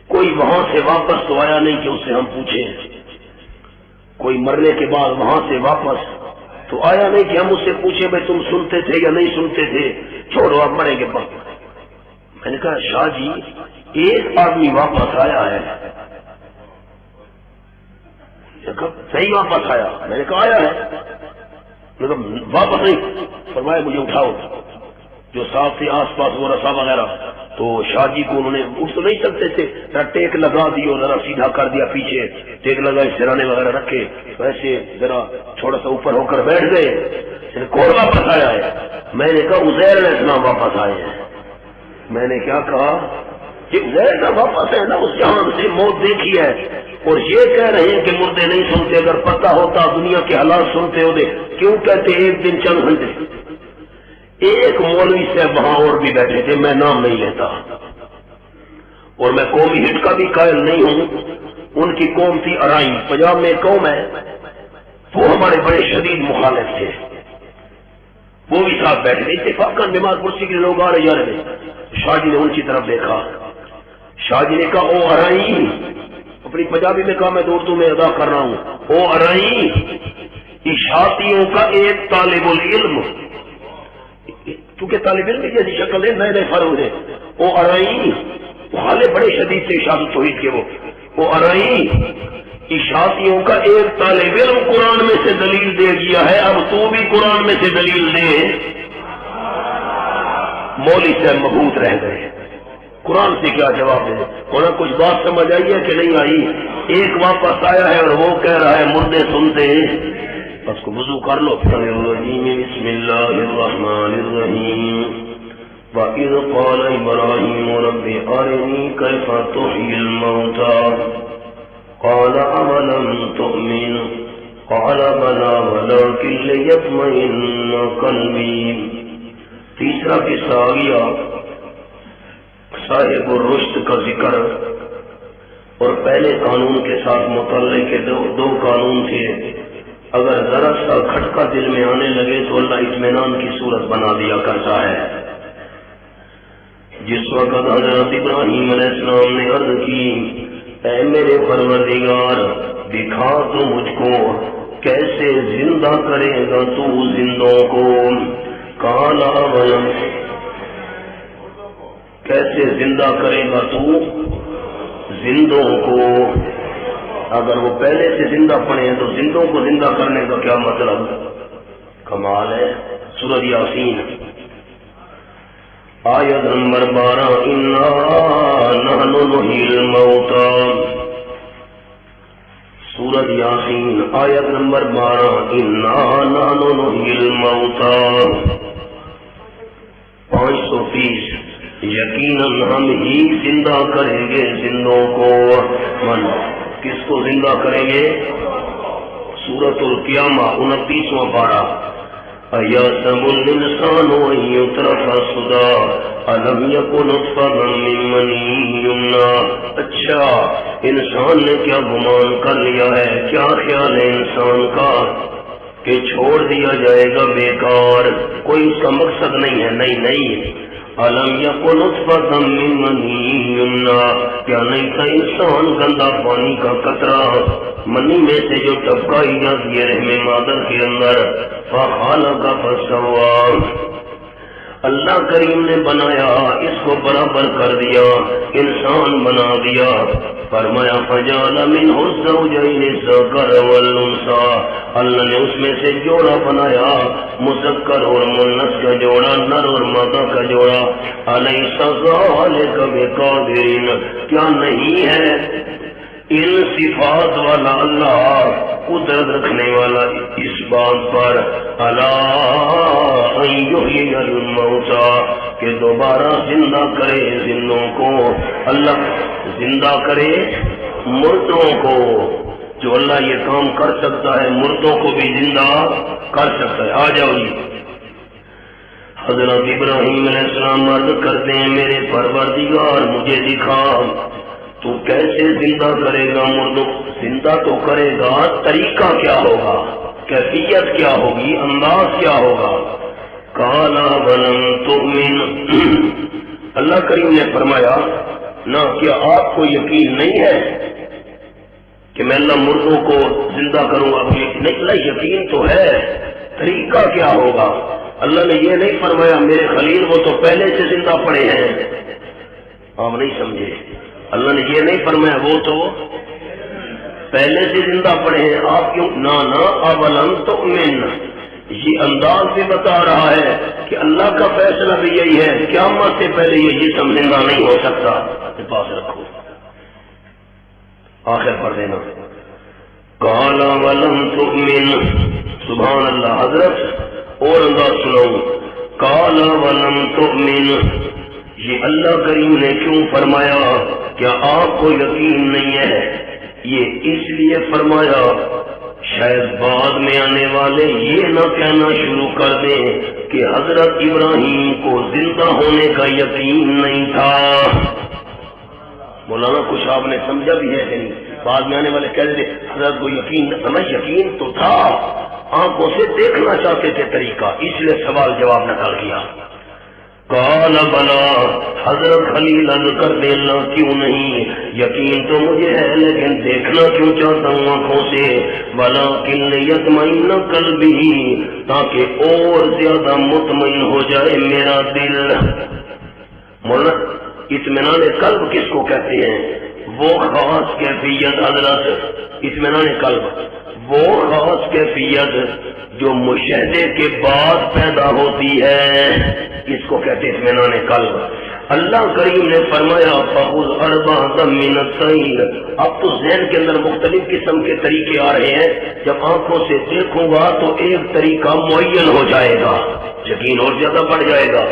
کوئی وہاں سے واپس تو آیا نہیں کہ اس سے ہم پوچھیں، کوئی مرنے کے بعد وہاں سے واپس تو آیا نہیں کہ ہم اس سے پوچھیں بھائی تم سنتے تھے یا نہیں سنتے تھے، چھوڑو اب مرے کے بعد۔ میں نے کہا شاہ جی ایک آدمی واپس آیا ہے، صحیح واپس آیا؟ میں نے کہا آیا ہے، واپس نہیں، فرمایا مجھے اٹھاؤ۔ جو صاحب تھے آس پاس وہ رسا وغیرہ، تو شاہ جی کو انہوں نے اٹھ تو نہیں سکتے تھے، ذرا ٹیک لگا دی اور ذرا سیدھا کر دیا، پیچھے ٹیک لگائے، سرانے وغیرہ رکھے، ویسے ذرا تھوڑا سا اوپر ہو کر بیٹھ گئے۔ کون واپس آیا ہے؟ میں نے کہا عزیر علیہ السلام واپس آئے ہیں۔ میں نے کیا کہا کہ عزیر کا واپس ہے نا، اس جہان سے موت دیکھی ہے، اور یہ کہہ رہے ہیں کہ مردے نہیں سنتے، اگر پتہ ہوتا دنیا کے حالات سنتے ہوتے کیوں کہتے ایک دن چند گھنٹے۔ ایک مولوی صاحب وہاں اور بھی بیٹھے تھے، میں نام نہیں لیتا، اور میں قومی ہٹ کا بھی قائل نہیں ہوں، ان کی قوم تھی ارائی، پنجاب میں قوم ہے، وہ ہمارے بڑے شدید مخالف تھے، وہ بھی ساتھ بیٹھے تھے، اتفاقاً بیمار کرسی کے لوگ آ رہے جا رہے تھے۔ شاہ جی نے ان کی طرف دیکھا، شاہ جی نے کہا او ارائی، اپنی پنجابی میں کہا میں اردو میں ادا کر رہا ہوں، او ارائی، اشاعتیوں کا ایک طالب العلم، کیونکہ طالب علم کی جیسی شکل ہے، نئے فروغ ہے، او ارائی، حالے بڑے شدید تھے اشاعت توحید کے، وہ ارائی اشاعتیوں کا ایک طالب علم قرآن میں سے دلیل دے گیا ہے، اب تو بھی قرآن میں سے دلیل دے۔ مولوی صاحب مبہوت رہ گئے، قرآن سے کیا جواب دے؟ انہیں کچھ بات سمجھ آئی ہے کہ نہیں آئی؟ ایک واپس آیا ہے اور وہ کہہ رہا ہے مردے سنتے ہیں، بس کو وضو کر لو۔ بسم اللہ الرحمن الرحیم۔ وَإِذْ قَالَ إِبْرَاهِيمُ رَبِّ أَرِنِي كَيْفَ تُحْيِي الْمَوْتَىٰ قَالَ أَوَلَمْ تُؤْمِنْ قَالَ بَلَىٰ وَلَٰكِن لِّيَطْمَئِنَّ قَلْبِي۔ تیسرا قصہ آ گیا، صاحب الرشد کا ذکر، اور پہلے قانون کے ساتھ متعلق دو قانون تھے، اگر ذرا سا کھٹکا دل میں آنے لگے تو اللہ اطمینان کی صورت بنا دیا کرتا ہے۔ جس وقت حضرت ابراہیم علیہ السلام نے عرض کی اے میرے پروردگار دکھا تو مجھ کو کیسے زندہ کرے گا تو زندوں کو، کالا ولم، کیسے زندہ کرے گا تو زندوں کو؟ اگر وہ پہلے سے زندہ پڑے ہیں تو زندوں کو زندہ کرنے کا کیا مطلب؟ کمال ہے۔ سورۃ یاسین آیت نمبر 12، انا نحن نحیی الموتیٰ، سورۃ یاسین آیت نمبر 12، انا نحن نحیی الموتیٰ، 530، یقیناً ہم ہی زندہ کریں گے زندوں کو، من کس کو زندہ کریں گے؟ سورۃ القیامہ 29واں پارہ. أَيَحْسَبُ الْإِنسَانُ أَن يُتْرَكَ سُدًى أَلَمْ يَكُ نُطْفَةً مِّن مَّنِيٍّ يُمْنَىٰ. اچھا انسان نے کیا گمان کر لیا ہے، کیا خیال ہے انسان کا کہ چھوڑ دیا جائے گا بیکار، کوئی اس کا مقصد نہیں ہے. نہیں أَلَمْ يَكُ نُطْفَةً مِّن مَّنِيٍّ يُمْنَىٰ، کیا نہیں تھا انسان گندا پانی کا قطرہ منی میں سے جو ٹپکائی جاتی ہے رحم مادر کے اندر. فَخَلَقَ فَسَوَّىٰ، اللہ کریم نے بنایا، اس کو برابر کر دیا، انسان بنا دیا. فرمایا فَجَعَلَ مِنْهُ الزَّوْجَيْنِ الذَّكَرَ وَالْأُنثَىٰ، اللہ نے اس میں سے جوڑا بنایا، مذکر اور مؤنث کا جوڑا، نر اور مادہ کا جوڑا. أَلَيْسَ ذَٰلِكَ بِقَادِرٍ، کیا نہیں ہے ان صفات والا اللہ، قدرت رکھنے والا اس بات پر، الا ان یحیی الموتى، کہ دوبارہ زندہ کرے زندوں کو. اللہ زندہ کرے مردوں کو. جو اللہ یہ کام کر سکتا ہے مردوں کو بھی زندہ کر سکتا ہے. آ جاؤ جی. حضرت ابراہیم علیہ السلام عرض کرتے ہیں میرے پروردگار مجھے دکھا تو کیسے زندہ کرے گا مردوں؟ زندہ تو کرے گا، طریقہ کیا ہوگا، کیفیت کیا ہوگی، انداز کیا ہوگا؟ قَالَ وَلَمْ تُؤْمِنْ، اللہ کریم نے فرمایا نہ کیا آپ کو یقین نہیں ہے کہ میں اللہ مردوں کو زندہ کروں گا؟ نہیں، یقین تو ہے، طریقہ کیا ہوگا؟ اللہ نے یہ نہیں فرمایا میرے خلیل وہ تو پہلے سے زندہ پڑے ہیں. آپ نہیں سمجھے، اللہ نے یہ نہیں فرمایا وہ تو پہلے سے زندہ پڑے ہیں. آپ کیوں نہ اولم تؤمن، یہ انداز بھی بتا رہا ہے کہ اللہ کا فیصلہ بھی یہی ہے، قیامت سے پہلے یہ جسم زندہ نہیں ہو سکتا. پاس رکھو، آخر پڑھ دینا. قال ولم تؤمن، سبحان اللہ. حضرت اور انداز سناؤں. قال ولم تؤمن، یہ اللہ کریم نے کیوں فرمایا کیا آپ کو یقین نہیں ہے؟ یہ اس لیے فرمایا شاید بعد میں آنے والے یہ نہ کہنا شروع کر دیں کہ حضرت ابراہیم کو زندہ ہونے کا یقین نہیں تھا. مولانا کچھ آپ نے سمجھا بھی ہے کہ نہیں؟ بعد میں آنے والے کہہ دیں حضرت کو یقین نہ، یقین تو تھا، آنکھوں سے دیکھنا چاہتے تھے طریقہ، اس لیے سوال جواب نکال کیا. قال بلا، حضرت خلیل عرض کر دے اللہ کیوں نہیں، یقین تو مجھے ہے لیکن دیکھنا کیوں چاہتا ہوں آنکھوں سے. ولکن لیطمئن قلبی، تاکہ اور زیادہ مطمئن ہو جائے میرا دل. مولانا اطمینان قلب کس کو کہتے ہیں؟ وہ خاص کیفیت حضرت اطمینان قلب، وہ خاص کیفیت جو مشاہدے کے بعد پیدا ہوتی ہے، اس کو کہتے ہیں اطمینان قلب. اللہ کریم نے فرمایا فَخُذْ أَرْبَعَةً مِّنَ الطَّيْرِ. اب تو ذہن کے اندر مختلف قسم کے طریقے آ رہے ہیں، جب آنکھوں سے دیکھوں گا تو ایک طریقہ معین ہو جائے گا، یقین اور زیادہ بڑھ جائے گا.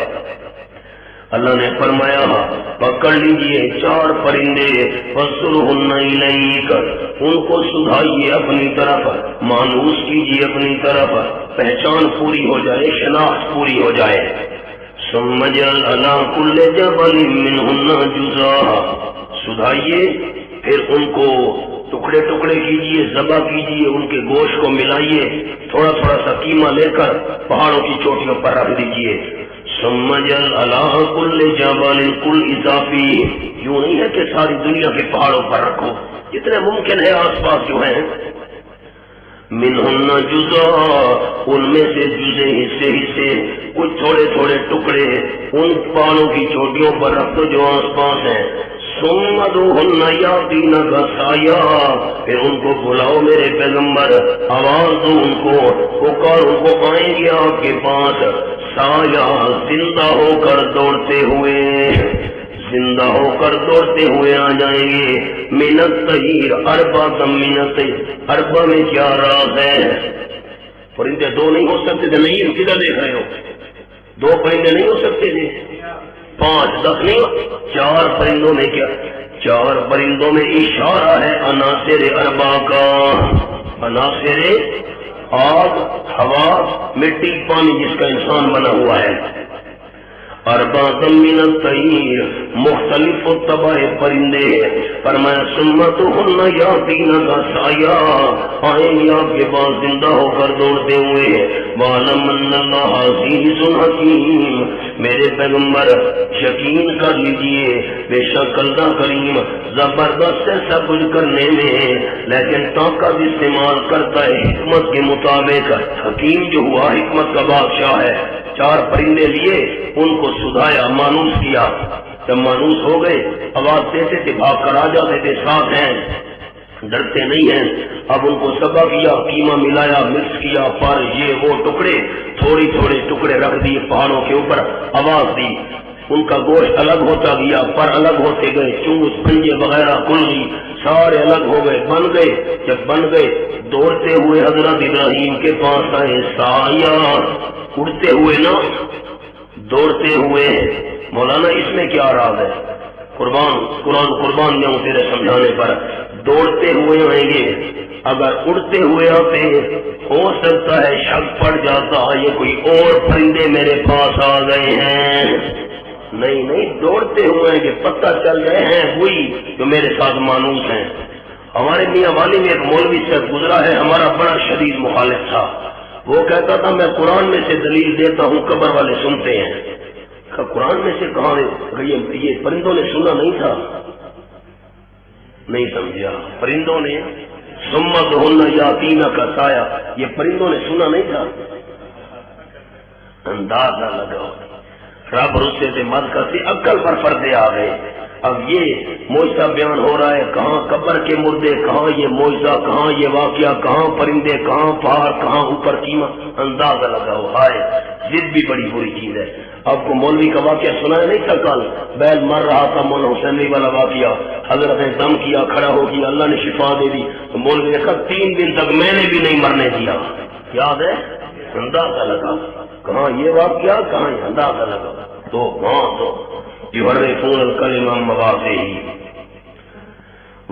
اللہ نے فرمایا پکڑ لیجئے 4 پرندے، فَصُرْهُنَّ إِلَيْكَ، ان کو سدھائیے اپنی طرف، مانوس کیجئے اپنی طرف، پہچان پوری ہو جائے، شناخت پوری ہو جائے. ثُمَّ اجْعَلْ عَلَىٰ كُلِّ جَبَلٍ مِّنْهُنَّ جُزْءًا، سدھائیے پھر ان کو ٹکڑے ٹکڑے کیجئے، ذبح کیجئے، ان کے گوشت کو ملائیے، تھوڑا تھوڑا سا قیمہ لے کر پہاڑوں کی چوٹیوں پر رکھ دیجئے. ثم اجعل علی کل جبل، کل اضافی، یوں نہیں ہے کہ ساری دنیا کے پہاڑوں پر رکھو، جتنے ممکن ہے آس پاس جو ہیں. منہن جزء، ان میں سے جزے حصے حصے، کچھ تھوڑے تھوڑے ٹکڑے ان پہاڑوں کی چوٹیوں پر رکھ دو جو آس پاس ہیں. ثم ادعوہن یاتینک سعیا، پھر ان کو بلاؤ میرے پیغمبر، آواز دو ان کو، پکار ان کو، آئیں گے آپ کے پاس سایہ، زندہ ہو کر دوڑتے ہوئے، زندہ ہو کر دوڑتے ہوئے آ جائیں گے. من الطیر اربعۃ من الطیر، اربع میں کیا راز ہے؟ پرندے 2 نہیں ہو سکتے تھے؟ نہیں، کدھر دیکھ رہے ہو؟ 2 پرندے نہیں ہو سکتے تھے؟ 5 10 نہیں، 4 پرندوں میں کیا 4 پرندوں میں اشارہ ہے عناصر اربع کا. عناصر آگ، ہوا، مٹی، پانی جس کا انسان بنا ہوا ہے. اربعۃ من الطیر، مختلف طبع پرندے ہیں. فرمایا سمتہن یاتینک سعیا، آئیں گے آپ کے پاس زندہ ہو کر دوڑتے ہوئے. وَاعْلَمْ أَنَّ اللَّهَ عَزِيزٌ حَكِيمٌ، میرے پیغمبر یقین کر لیجئے بے شک اللہ کریم زبردست ہے سب کچھ کرنے میں، لیکن طاقت استعمال کرتا ہے حکمت کے مطابق. حکیم جو ہوا حکمت کا بادشاہ ہے. 4 پرندے لیے، ان کو سدھایا، مانوس کیا. جب مانوس ہو گئے آواز دیتے تھے، بھاگ کر آ جاتے تھے، ساتھ ہیں، ڈرتے نہیں ہیں. اب ان کو سبا کیا، قیمہ ملایا، مکس کیا، پر یہ وہ ٹکڑے تھوڑے ٹکڑے رکھ دیے پہاڑوں کے اوپر، آواز دی. ان کا گوشت الگ ہوتا گیا، پر الگ ہوتے گئے، چونچ پنجے وغیرہ کھل گئی، سارے الگ ہو گئے، بن گئے. جب بن گئے دوڑتے ہوئے حضرت ابراہیم کے پاس آئے. سایہ اڑتے ہوئے نا، دوڑتے ہوئے. مولانا اس میں کیا راز ہے؟ قرآن جاؤں تیرے سمجھانے پر. دوڑتے ہوئے آئیں گے، اگر اڑتے ہوئے آتے ہو سکتا ہے شک پڑ جاتا یہ کوئی اور پرندے میرے پاس آ گئے ہیں. نہیں، دوڑتے ہوئے آئیں گے، پتہ چل گئے ہیں وہی جو میرے ساتھ مانوس ہیں. ہمارے میاں والی میں ایک مولوی سے گزرا ہے، ہمارا بڑا شدید مخالف تھا. وہ کہتا تھا میں قرآن میں سے دلیل دیتا ہوں، قبر والے سنتے ہیں. قرآن میں سے کہاں؟ یہ پرندوں نے سنا نہیں تھا. نہیں سمجھا؟ پرندوں نے سمتہن یاتینک سعیا، یہ پرندوں نے سنا نہیں تھا. اندازہ لگاؤ، رب رسے سے مت کرتے، عقل پر پردے آ گئے. اب یہ معجزہ بیان ہو رہا ہے، کہاں قبر کے مردے، کہاں یہ معجزہ، کہاں یہ واقعہ، کہاں پرندے، کہاں پہاڑ، کہاں اوپر قیمہ. اندازہ لگاؤ. ہائے ضد بھی بڑی بری چیز ہے. آپ کو مولوی کا واقعہ سنایا نہیں تھا کل؟ بیل مر رہا تھا، مولانا حسینی والا واقعہ. حضرت نے دم کیا، کھڑا ہو گیا، اللہ نے شفا دے دی. تو مولوی نے کہا 3 دن تک میں نے بھی نہیں مرنے دیا. یاد ہے؟ اندازہ لگا کہاں یہ واقعہ، کہاں یہ. اندازہ لگا تو وہاں تو یحرفون الکلم عن مواضعہ.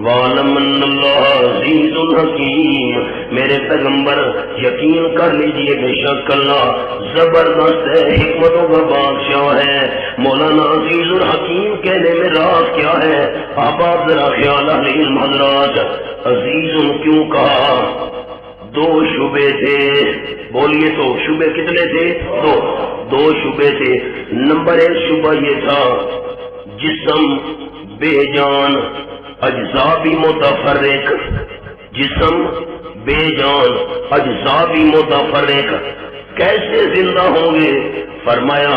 وَاعْلَمْ أَنَّ اللَّهَ عَزِيزٌ حَكِيمٌ، میرے پیغمبر یقین کر لیجئے بے شک اللہ زبردست ہے، حکمتوں کا بادشاہ ہے. مولانا عزیز الحکیم کہنے میں راز کیا ہے؟ آپ ذرا خیال علم حضرات، عزیز کیوں کہا؟ 2 شعبے تھے. بولیے تو شعبے کتنے تھے؟ 2 شعبے تھے. نمبر 1 شعبہ یہ تھا جسم بے جان، اجزاء بھی متفرق. جسم بے جان، اجزاء بھی متفرق. کیسے زندہ ہوں گے؟ فرمایا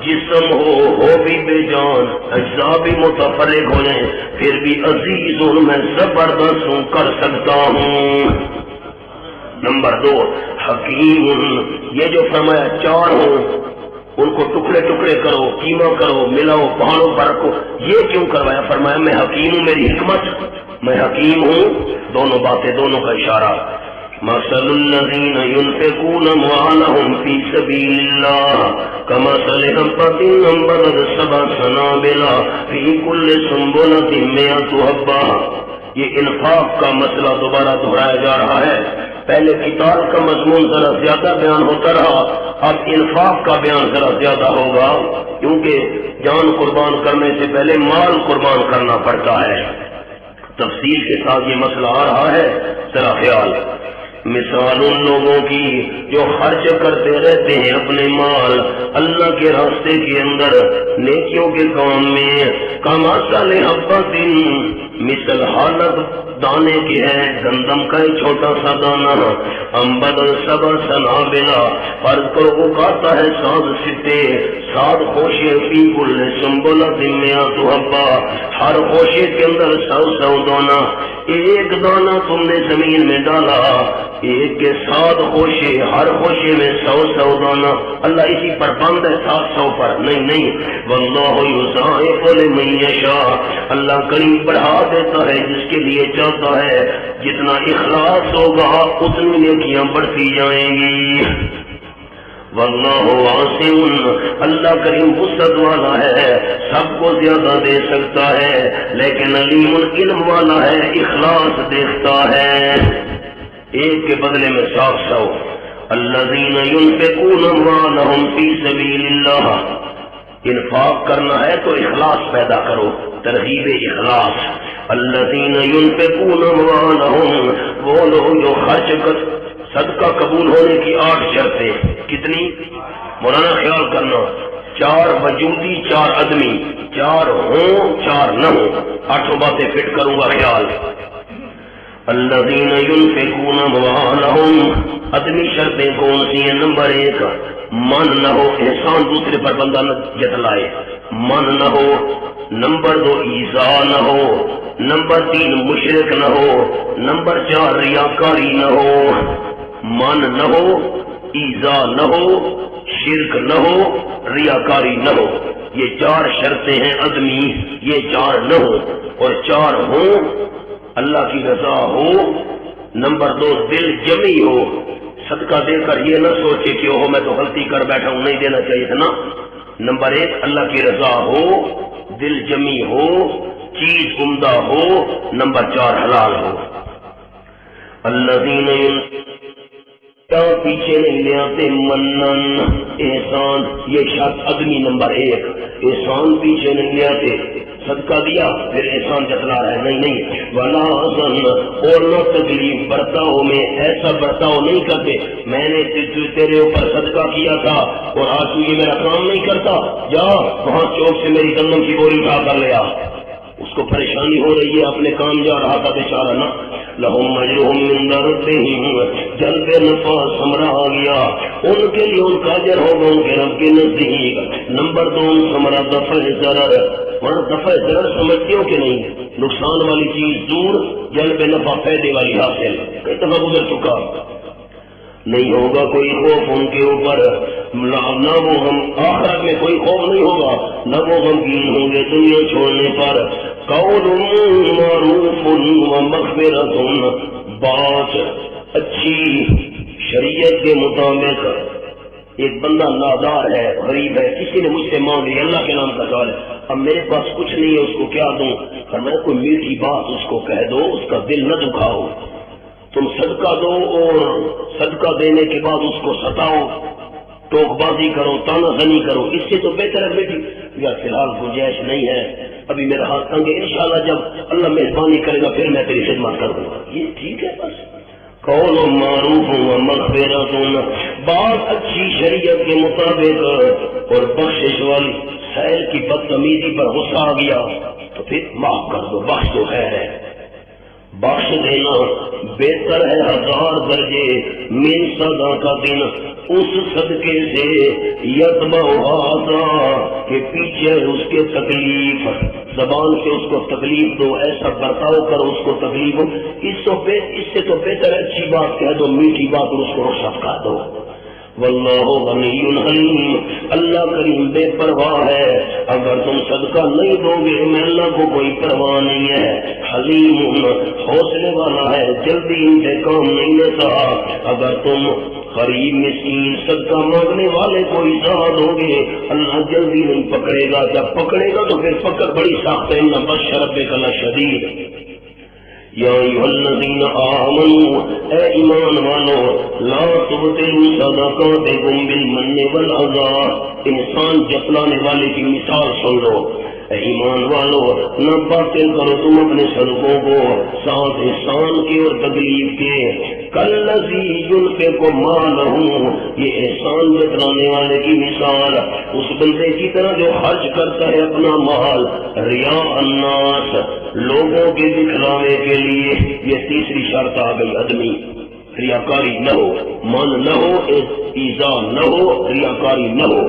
جسم ہو بھی بے جان، اجزاء بھی متفرق ہو جائیں، پھر بھی عزیز میں زبردست ہوں، کر سکتا ہوں. نمبر 2 حکیم، یہ جو فرمایا 4 ہوں، ان کو ٹکڑے ٹکڑے کرو، قیمہ کرو، ملاؤ، پہاڑوں پر رکھو. یہ کیوں کروایا؟ فرمایا میں حکیم ہوں، میری حکمت، میں حکیم ہوں. دونوں باتیں، دونوں کا اشارہ. مثل الذین ينفقون اموالهم في سبيل الله كمثل حبة أنبتت 7 سنابل في كل سنبلة 100 حبة. یہ انفاق کا مسئلہ دوبارہ دہرایا جا رہا ہے. پہلے قتال کا مضمون ذرا زیادہ بیان ہوتا رہا، اب انفاق کا بیان ذرا زیادہ ہوگا، کیونکہ جان قربان کرنے سے پہلے مال قربان کرنا پڑتا ہے. تفصیل کے ساتھ یہ مسئلہ آ رہا ہے، ذرا خیال. مثال ان لوگوں کی جو خرچ کرتے رہتے ہیں اپنے مال اللہ کے راستے کے اندر نیکیوں کے کام میں. کمثل حبۃ، مثل حالت دانے کی ہے، گندم کا ایک چھوٹا سا دانہ. انبتت 7 سنابل، فرض کرو اگاتا ہے 7 ستے، 7 خوشے. فی کل سنبلۃ 100 حبہ، ہر خوشے کے اندر 100 دانہ. ایک دانہ تم نے زمین میں ڈالا، ایک کے 7 خوشے، ہر خوشے میں 100 دانہ. اللہ اسی پر بند ہے، 700 پر نہیں. واللہ یضاعف لمن یشاء، اللہ کریم بڑھا دیتا ہے جس کے لیے چاہتا ہے. جتنا اخلاص ہوگا اتنی نیکیاں بڑھتی جائیں گی. واللہ واسع، اللہ کریم وسعت والا ہے، سب کو زیادہ دے سکتا ہے، لیکن علیم علم والا ہے، اخلاص دیکھتا ہے۔ ایک کے بدلے میں 700۔ الذین ينفقون اموالهم فی سبیل اللہ، انفاق کرنا ہے تو اخلاص پیدا کرو، ترغیب اخلاص۔ الذین ينفقون اموالهم، وہ لوگ جو خرچ کر، صدقہ قبول ہونے کی 8 شرطیں کتنی؟ مولانا خیال کرنا، 4 وجودی 4 عدمی، 4 ہوں 4 نہ ہوں، 8 باتیں فٹ کروں گا خیال۔ الذین ينفقون اموالهم، عدمی شرطیں کون سی ہیں؟ نمبر 1 من نہ ہو، احسان دوسرے پر بندہ نہ جتلائے، من نہ ہو۔ نمبر 2 ایذا نہ ہو۔ نمبر 3 مشرک نہ ہو۔ نمبر 4 ریاکاری نہ ہو۔ من نہ ہو، ایذا نہ ہو، شرک نہ ہو، ریاکاری نہ ہو، یہ 4 شرطیں ہیں عدمی، یہ 4 نہ ہو اور 4 ہوں، اللہ کی رضا ہو۔ نمبر 2 دل جمی ہو، صدقہ دے کر یہ نہ سوچے کہ اوہ میں تو غلطی کر بیٹھا ہوں، نہیں دینا چاہیے تھا نا۔ نمبر 1 اللہ کی رضا ہو، دل جمی ہو، چیز عمدہ ہو۔ نمبر 4 حلال ہو۔ الذین پیچھے نہیں لے آتے، منن احسان، یہ شرط عدمی نمبر 1، احسان پیچھے نہیں لے آتے، صدقہ دیا پھر احسان جتلا رہا ہے، نہیں ولا حسن، اور نہ تکلیف برتاؤ میں ایسا برتاؤ نہیں کرتے، میں نے تیرے اوپر صدقہ کیا تھا اور آج تو یہ میرا کام نہیں کرتا، جا وہاں چوک سے میری گندم کی بوری اٹھا کر لیا، اس کو پریشانی ہو رہی ہے، اپنے کام جا رہا تھا بیچارہ نا۔ لہم اجرہم عند ربہم، جلب نفع ثمرہ آ گیا، ان کے لیے ان کا اجر ہوگا ان کے رب کے نزدیک۔ نمبر 2 ثمرہ دفع ضرر، اور دفع ضرر سمجھتے ہو کہ نہیں؟ نقصان والی چیز دور، جلب نفع فائدے والی حاصل، کئی دفعہ گزر چکا۔ نہیں ہوگا کوئی خوف ان کے اوپر، نہ وہ غم، آخرت میں کوئی خوف نہیں ہوگا، نہ وہ غمگین ہوں گے دنیا چھوڑنے پر۔ قول معروف و مغفرۃ، بات اچھی شریعت کے مطابق۔ ایک بندہ نادار ہے، غریب ہے، کسی نے مجھ سے مانگ لی، اللہ کے نام کا سوال ہے، اب میرے پاس کچھ نہیں ہے، اس کو کیا دوں؟ فرمایا کوئی میٹھی بات اس کو کہہ دو، اس کا دل نہ دکھاؤ، تم صدقہ دو اور صدقہ دینے کے بعد اس کو ستاؤ، ٹوک بازی کرو، تانا زنی کرو، اس سے تو بہتر ہے بیٹی یا فی الحال گنجائش نہیں ہے، ابھی میرا ہاتھ تنگ ہے، انشاءاللہ جب اللہ مہربانی کرے گا پھر میں تیری خدمت کروں گا، یہ ٹھیک ہے بس۔ قول معروف و مغفرۃ، بات اچھی شریعت کے مطابق اور بخشش والی۔ سائل کی بدتمیزی پر غصہ آ گیا تو پھر معاف کر دو، بخش دو، خیر ہے۔ بخش دینا بہتر ہے 1000 درجے من صدقۃ، اس صدقے سے یتبع ہذا کہ پیچھے اس کے تکلیف، زبان سے اس کو تکلیف دو، ایسا برتاؤ کرو اس کو تکلیف ہو، اس سے تو بہتر ہے اچھی بات کہہ دو، میٹھی بات اور اس کو رخصت کر دو۔ واللہ غنی حلیم، اللہ کریم بے پرواہ ہے، اگر تم صدقہ نہیں دو گے میں اللہ کو کوئی پرواہ نہیں ہے، حلیم حوصلے والا ہے، جلدی انتقام نہیں لیتا، اگر تم غریب مسکین صدقہ مانگنے والے کو اظہار دو گے اللہ جلدی نہیں پکڑے گا، جب پکڑے گا تو پھر پکڑ بڑی سخت ہے، نہ بس ربک لشدید۔ یا ایھا الذین آمنوا، اے ایمان والو، لا تبطلوا صدقاتکم بالمن والعذى، انسان جتلانے والے کی مثال سن لو، اے ایمان والو نہ باطل کرو تم اپنے صدقوں کو ساتھ احسان کے اور تکلیف کے، کالذی ينفق مالہ، یہ احسان جتلانے والے کی مثال اس بندے کی طرح جو خرچ کرتا ہے اپنا مال ریا الناس، لوگوں کے دکھلاوے کے لیے، یہ تیسری شرط آ گئی عدمی، ریاکاری نہ ہو، من نہ ہو، ایذا نہ ہو، ریاکاری نہ ہو،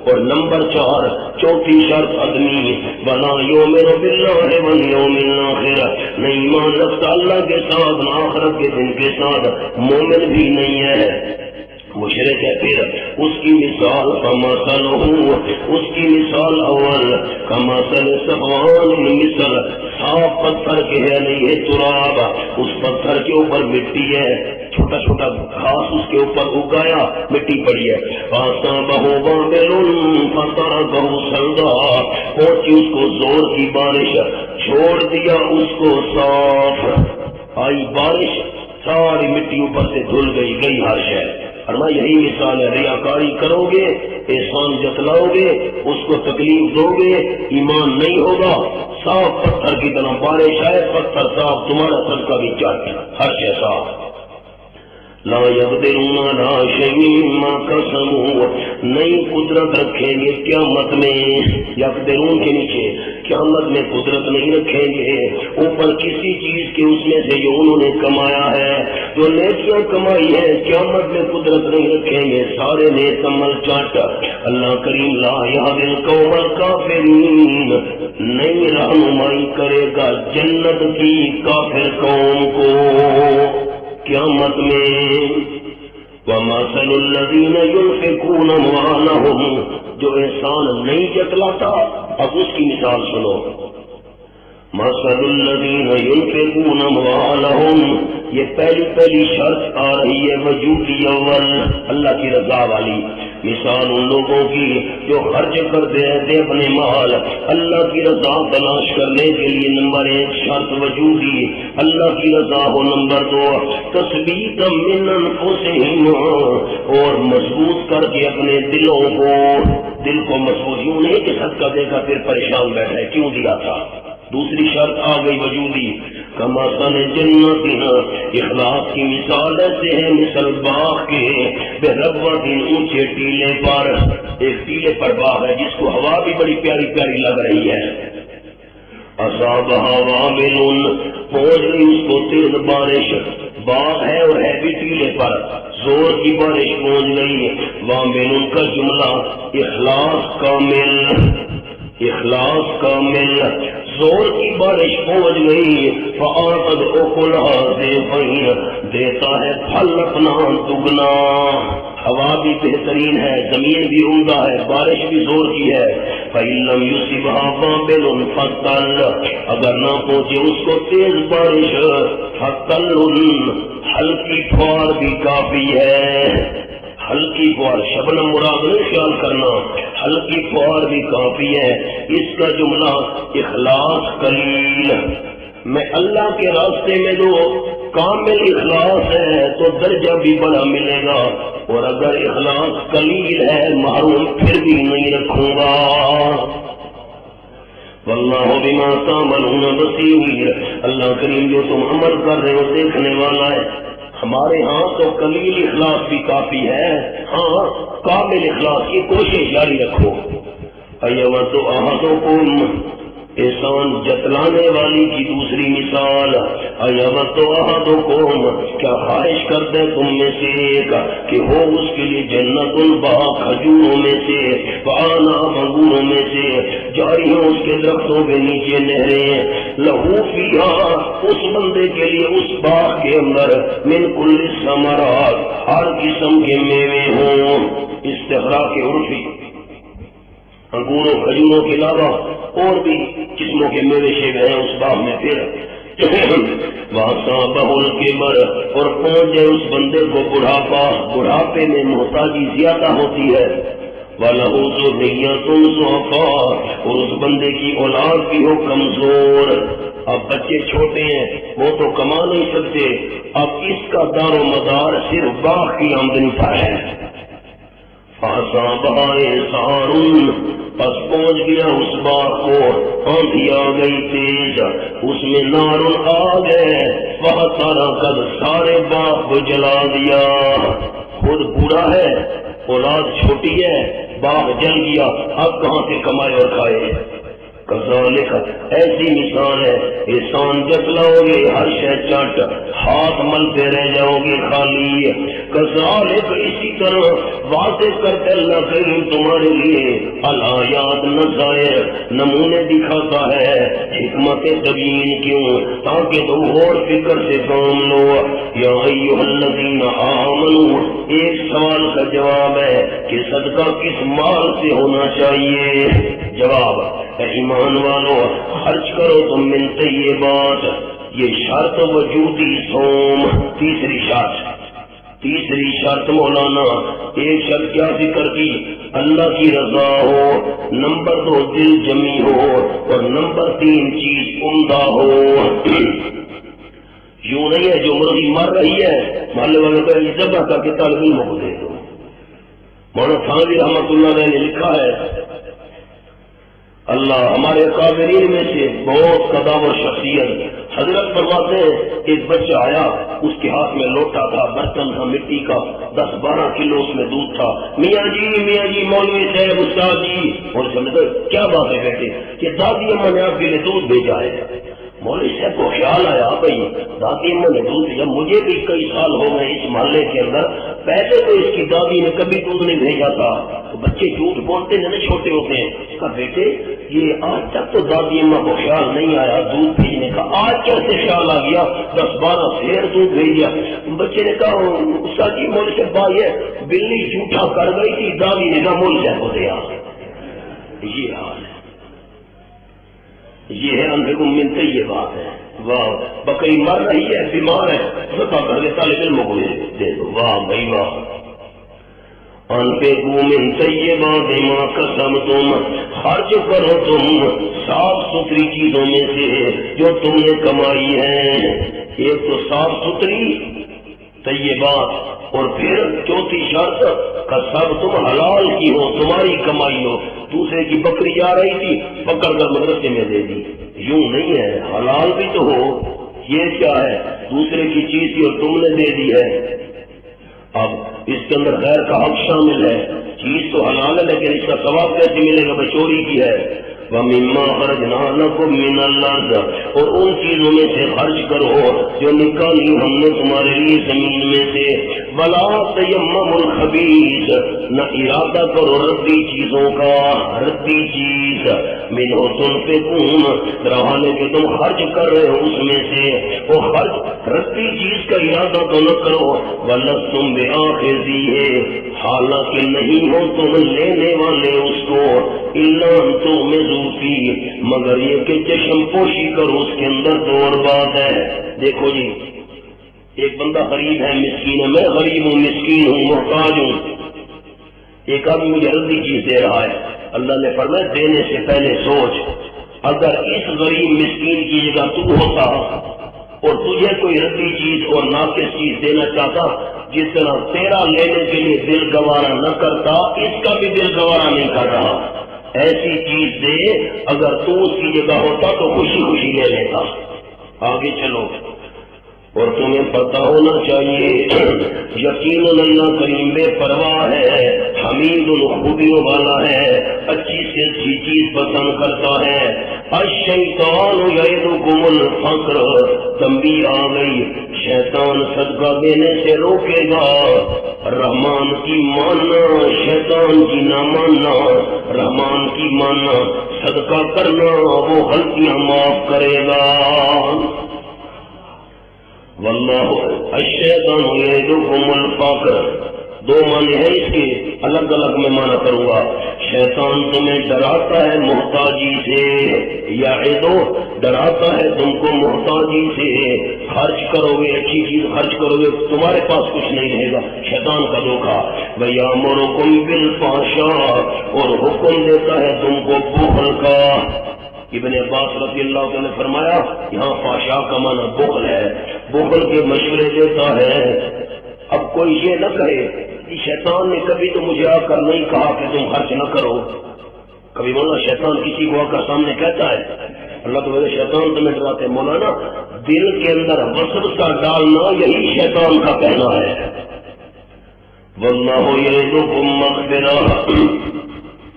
اور نمبر 4 چوتھی شرط عدمی، ولا یؤمن باللہ والیوم الآخر، نہ ایمان رکھتا اللہ کے ساتھ نہ آخرت کے دن کے ساتھ، مومن بھی نہیں ہے، مشرک ہے، پھر اس کی مثال کمثل ہو، اس کی مثال اول کمثل صفوان مثل صاف پتھر کے ہے، نہیں ہے تراب، اس پتھر کے اوپر مٹی ہے، چھوٹا چھوٹا گھاس اس کے اوپر اگایا، مٹی پڑی ہے، فَأَصَابَهُ وَابِلٌ فَتَرَكَهُ صَلْدًا، پہنچی اس کو زور کی بارش، چھوڑ دیا اس کو صاف، آئی بارش، ساری مٹی اوپر سے دھل گئی ہر شے۔ فرمایا یہی مثال ہے، ریاکاری کرو گے، احسان جتلاؤ گے، اس کو تکلیف دو گے، ایمان نہیں ہوگا، صاف پتھر کی طرح بارش آئے، پتھر صاف، تمہارا صدقہ بھی چٹ، ہر شے صاف۔ لا يقدرون على شيء مما كسبوا، نئی قدرت رکھیں گے قیامت میں، یقدرون کے نیچے قیامت میں قدرت نہیں رکھیں گے اوپر کسی چیز کے اس میں سے جو انہوں نے کمایا ہے، جو نیکیاں کمائی ہے، قیامت میں قدرت نہیں رکھیں گے، سارے نیک عمل چاٹ۔ اللہ کریم لا يهدي القوم الكافرین، نہیں رہنمائی کرے گا جنت کی کافر قوم کو قیامت میں۔ وَمَثَلُ الَّذِينَ يُنْفِقُونَ أَمْوَالَهُمْ، جو احسان نہیں جتلاتا، اب اس کی مثال سنو۔ مَثَلُ الَّذِينَ يُنْفِقُونَ أَمْوَالَهُمْ، یہ پہلی شرط آ رہی ہے وجوبی اول، اللہ کی رضا والی۔ مثال ان لوگوں کی جو خرچ کرتے رہتے اپنے مال اللہ کی رضا تلاش کرنے کے لیے، نمبر 1 شرط وجودی اللہ کی رضا ہو، نمبر 2 تثبیتا من انفسہم، اور مضبوط کر کے اپنے دلوں کو، دل کو مضبوط، یوں نہیں کہ صدقہ دے کر پھر پریشان بیٹھے کیوں دیا تھا۔ دوسری شرط آ گئی وجودی، کمثل جنت، اخلاص کی مثال ایسے ہے مثل باغ کے، بربوۃ، اونچے ٹیلے پر، ایک ٹیلے پر باغ ہے جس کو ہوا بھی بڑی پیاری پیاری لگ رہی ہے، اصابها وابل، پہنچ گئی اس کو تیز بارش، باغ ہے اور ہے بھی ٹیلے پر، زور کی بارش پہنچ گئی، وابل کا جملہ اخلاص کامل، اخلاص کامل، زور کی بارش پہنچ گئی، فآتت اکلها ضعفین، دیتا ہے پھل اپنا دگنا، ہوا بھی بہترین ہے، زمین بھی عمدہ ہے، بارش بھی زور کی ہے، فإن لم يصبها وابل فطل، اگر نہ پہنچے اس کو تیز بارش، فطل، ہلکی پھوار بھی کافی ہے، ہلکی فوار، شبنم مراد نہیں خیال کرنا، ہلکی فوار بھی کافی ہے۔ اس کا جملہ اخلاص قلیل، میں اللہ کے راستے میں جو کامل اخلاص ہے تو درجہ بھی بڑا ملے گا، اور اگر اخلاص قلیل ہے محروم پھر بھی نہیں رکھوں گا۔ واللہ بما تعملون بصیر، اللہ کریم جو تم عمل کر رہے ہو دیکھنے والا ہے۔ ہمارے ہاں تو قلیل اخلاص بھی کافی ہے، ہاں کامل اخلاص کی کوشش جاری رکھو۔ ایود احدکم، احسان جتلانے والی کی دوسری مثال، ایود احدکم، کیا خواہش کرتے تم میں سے ایک کہ ہو اس کے لیے جنت الباغ، کھجوروں میں سے، واناب، انگوروں میں سے، جاری ہوں اس کے درختوں کے نیچے نہریں، لہو فیہا، اس بندے کے لیے اس باغ کے اندر، من کل الثمرات، ہر قسم کے میوے ہوں، استغراق عرفی، انگوروں کھجوروں کے علاوہ اور بھی قسموں کے میوے شیوے ہیں اس باغ میں، پھر وَأَصَابَهُ الْكِبَرُ، اور پہنچ جائے اس بندے کو بڑھاپا، بڑھاپے میں محتاجی زیادہ ہوتی ہے، وَلَهُ ذُرِّيَّةٌ ضُعَفَاءُ، اور اس بندے کی اولاد بھی ہو کمزور، اب بچے چھوٹے ہیں وہ تو کما نہیں سکتے، اب اس کا دار و مدار صرف باغ کی آمدنی پر ہے۔ فَأَصَابَهَا إِعْصَارٌ، پس پہنچ گیا اس باغ کو، آندھی آ گئی تیز، اس میں نار آگ ہے، فَأَحْرَقَتْ، سارے باغ کو جلا دیا، خود بوڑھا ہے، اولاد چھوٹی ہے، باغ جل گیا، اب کہاں سے کمائے اور کھائے۔ کذالک، ایسی مثال ہے، احسان جتلاؤ گے ہر شے چٹ، ہاتھ ملتے رہ جاؤ گے خالی۔ کذالک، اسی طرح واضح کرتے اللہ کریم تمہارے لیے الآیات، نظائر، نمونے دکھاتا ہے، حکمت تبیین کیوں، تاکہ تم غور فکر سے کام لو۔ یا ایھا الذین آمنوا، ایک سوال کا جواب ہے کہ صدقہ کس مال سے ہونا چاہیے؟ جواب، ایمان والو خرچ کرو تم من طیبات، یہ شرط وجودی، صوم، تیسری شرط تیسری شرط مولانا ایک شرط کیا ذکر کی؟ اللہ کی رضا ہو، نمبر 2 دل جمی ہو، اور نمبر 3 چیز عمدہ ہو۔ یوں نہیں ہے جو مرغی مر رہی ہے محلے والے کو ذبح کر کے طالب علموں کو دے دو۔ مولانا تھانوی رحمۃ اللہ علیہ نے لکھا ہے اللہ ہمارے قابرین میں سے بہت قدامت شخصیت حضرت فرماتے ہیں ایک بچہ آیا، اس کے ہاتھ میں لوٹا تھا، برتن تھا مٹی کا، 10-12 کلو اس میں دودھ تھا۔ میاں جی مولوی صاحب استاد جی، اور سمجھتے کیا بات ہے بیٹے کہ دادی اماں نے آپ کے لیے دودھ بھیجا ہے۔ مولوی صاحب کو خیال آیا بھائی دادی اماں نے دودھ بھیجا، مجھے بھی کئی سال ہو گئے اس محلے کے اندر، پہلے تو اس کی دادی نے کبھی دودھ نہیں بھیجا تھا۔ تو بچے جھوٹ بولتے ہیں نا، چھوٹے ہوتے ہیں۔ اس کا بیٹے یہ آج تک تو دادی اماں کو خیال نہیں آیا دودھ بھیجنے کا، آج کیسے خیال آ گیا؟ 10-12 پھر دودھ بھیج دیا۔ بچے نے کہا استاد جی مولوی صاحب بھائی ہے، بلی جھوٹا کر گئی تھی، دادی نے کہا مولوی صاحب کو دیا۔ یہ حال ہے، یہ ہے انہوں ملتے یہ بات ہے۔ واہ بکری مر رہی ہے، بیمار ہے، ذبح کر کے طالب علموں کو دے دو۔ واہ بھائی واہ۔ انفقوا من طیبات ما کسبتم، خرچ کرو تم صاف ستھری چیزوں میں سے جو تم نے کمائی ہے۔ ایک تو صاف ستھری طیبات، اور پھر چوتھی شرط کسبتم حلال کی ہو، تمہاری کمائی ہو۔ دوسرے کی بکری جا رہی تھی پکڑ کر مدرسے میں دے دی، یوں نہیں ہے، حلال بھی تو ہو۔ یہ کیا ہے؟ دوسرے کی چیز تھی اور تم نے دے دی ہے۔ اب اس کے اندر غیر کا حق شامل ہے، چیز تو حلال ہے لیکن اس کا ثواب کیسے ملے گا؟ چوری کی ہے۔ وَمِمَّا أَخْرَجْنَا لَكُم مِّنَ الْأَرْضِ، اور ان چیزوں میں سے خرچ کرو جو نکالی ہم نے تمہارے لیے زمین میں سے۔ وَلَا تَيَمَّمُوا الْخَبِيثَ، نہ ارادہ کرو ردی چیزوں کا، ردی چیز مِنْهُ تُنْفِقُونَ، رہانے کہ تم خرچ کر رہے ہو اس میں سے، وہ خرچ ردی چیز کا ارادہ تو نہ کرو۔ وَلَسْتُمْ بِآخِذِيهِ، حالانکہ نہیں ہو تم لینے والے اس کو، إِلَّا أَن تُغْمِضُوا فِيهِ، مگر یہ کہ چشم پوشی کرو اس کے اندر۔ تو اور بات ہے، دیکھو جی ایک بندہ غریب ہے، مسکین ہے، میں غریب ہوں، مسکین ہوں، محتاج ہوں، ایک آدمی مجھے ردی چیز دے رہا ہے۔ اللہ نے فرمایا دینے سے پہلے سوچ، اگر اس غریب مسکین کی جگہ تو ہوتا اور تجھے کوئی ردی چیز اور ناقص چیز دینا چاہتا، جس طرح تیرا لینے کے لیے دل گوارا نہ کرتا، اس کا بھی دل گوارا نہیں کر رہا۔ ایسی چیز دے، اگر تو اس کی جگہ ہوتا تو خوشی خوشی لے لیتا۔ آگے چلو، اور تمہیں پتہ ہونا چاہیے یقیناً اللہ کریم بے پرواہ ہے، حمید خوبیوں والا ہے، اچھی سے اچھی چیز پسند کرتا ہے۔ الشیطان یعدکم الفقر، تنبیہ آ گئی، شیطان صدقہ دینے سے روکے گا، رحمان کی ماننا شیطان کی نہ ماننا، رحمان کی ماننا صدقہ کرنا، وہ غلطیاں معاف کرے گا۔ واللہ الشیطان یعدکم الفقر، دو معنی ہے اس کے، الگ الگ میں معنی کروں گا۔ شیطان تمہیں ڈراتا ہے محتاجی سے، یعدو ڈراتا ہے تم کو محتاجی سے، خرچ کرو گے اچھی چیز خرچ کرو گے تمہارے پاس کچھ نہیں رہے گا، شیطان کا دھوکہ۔ وَيَأْمُرُكُمْ بِالْفَحْشَاءِ، اور حکم دیتا ہے تم کو بخل کا۔ ابن عباس رضی اللہ عنہ نے فرمایا یہاں فحشاء کا معنی بخل ہے، بخل کے مشورے دیتا ہے۔ اب کوئی یہ نہ کہے شیطان نے کبھی تو مجھے آ کر نہیں کہا کہ تم خرچ نہ کرو، کبھی مولانا شیطان کسی کو آ کر سامنے کہتا ہے، اللہ تو میرے شیطان تمہیں ڈراتے، مولانا دل کے اندر وسوسہ ڈالنا یہی شیطان کا کہنا ہے۔ واللہ یعدکم مغفرہ،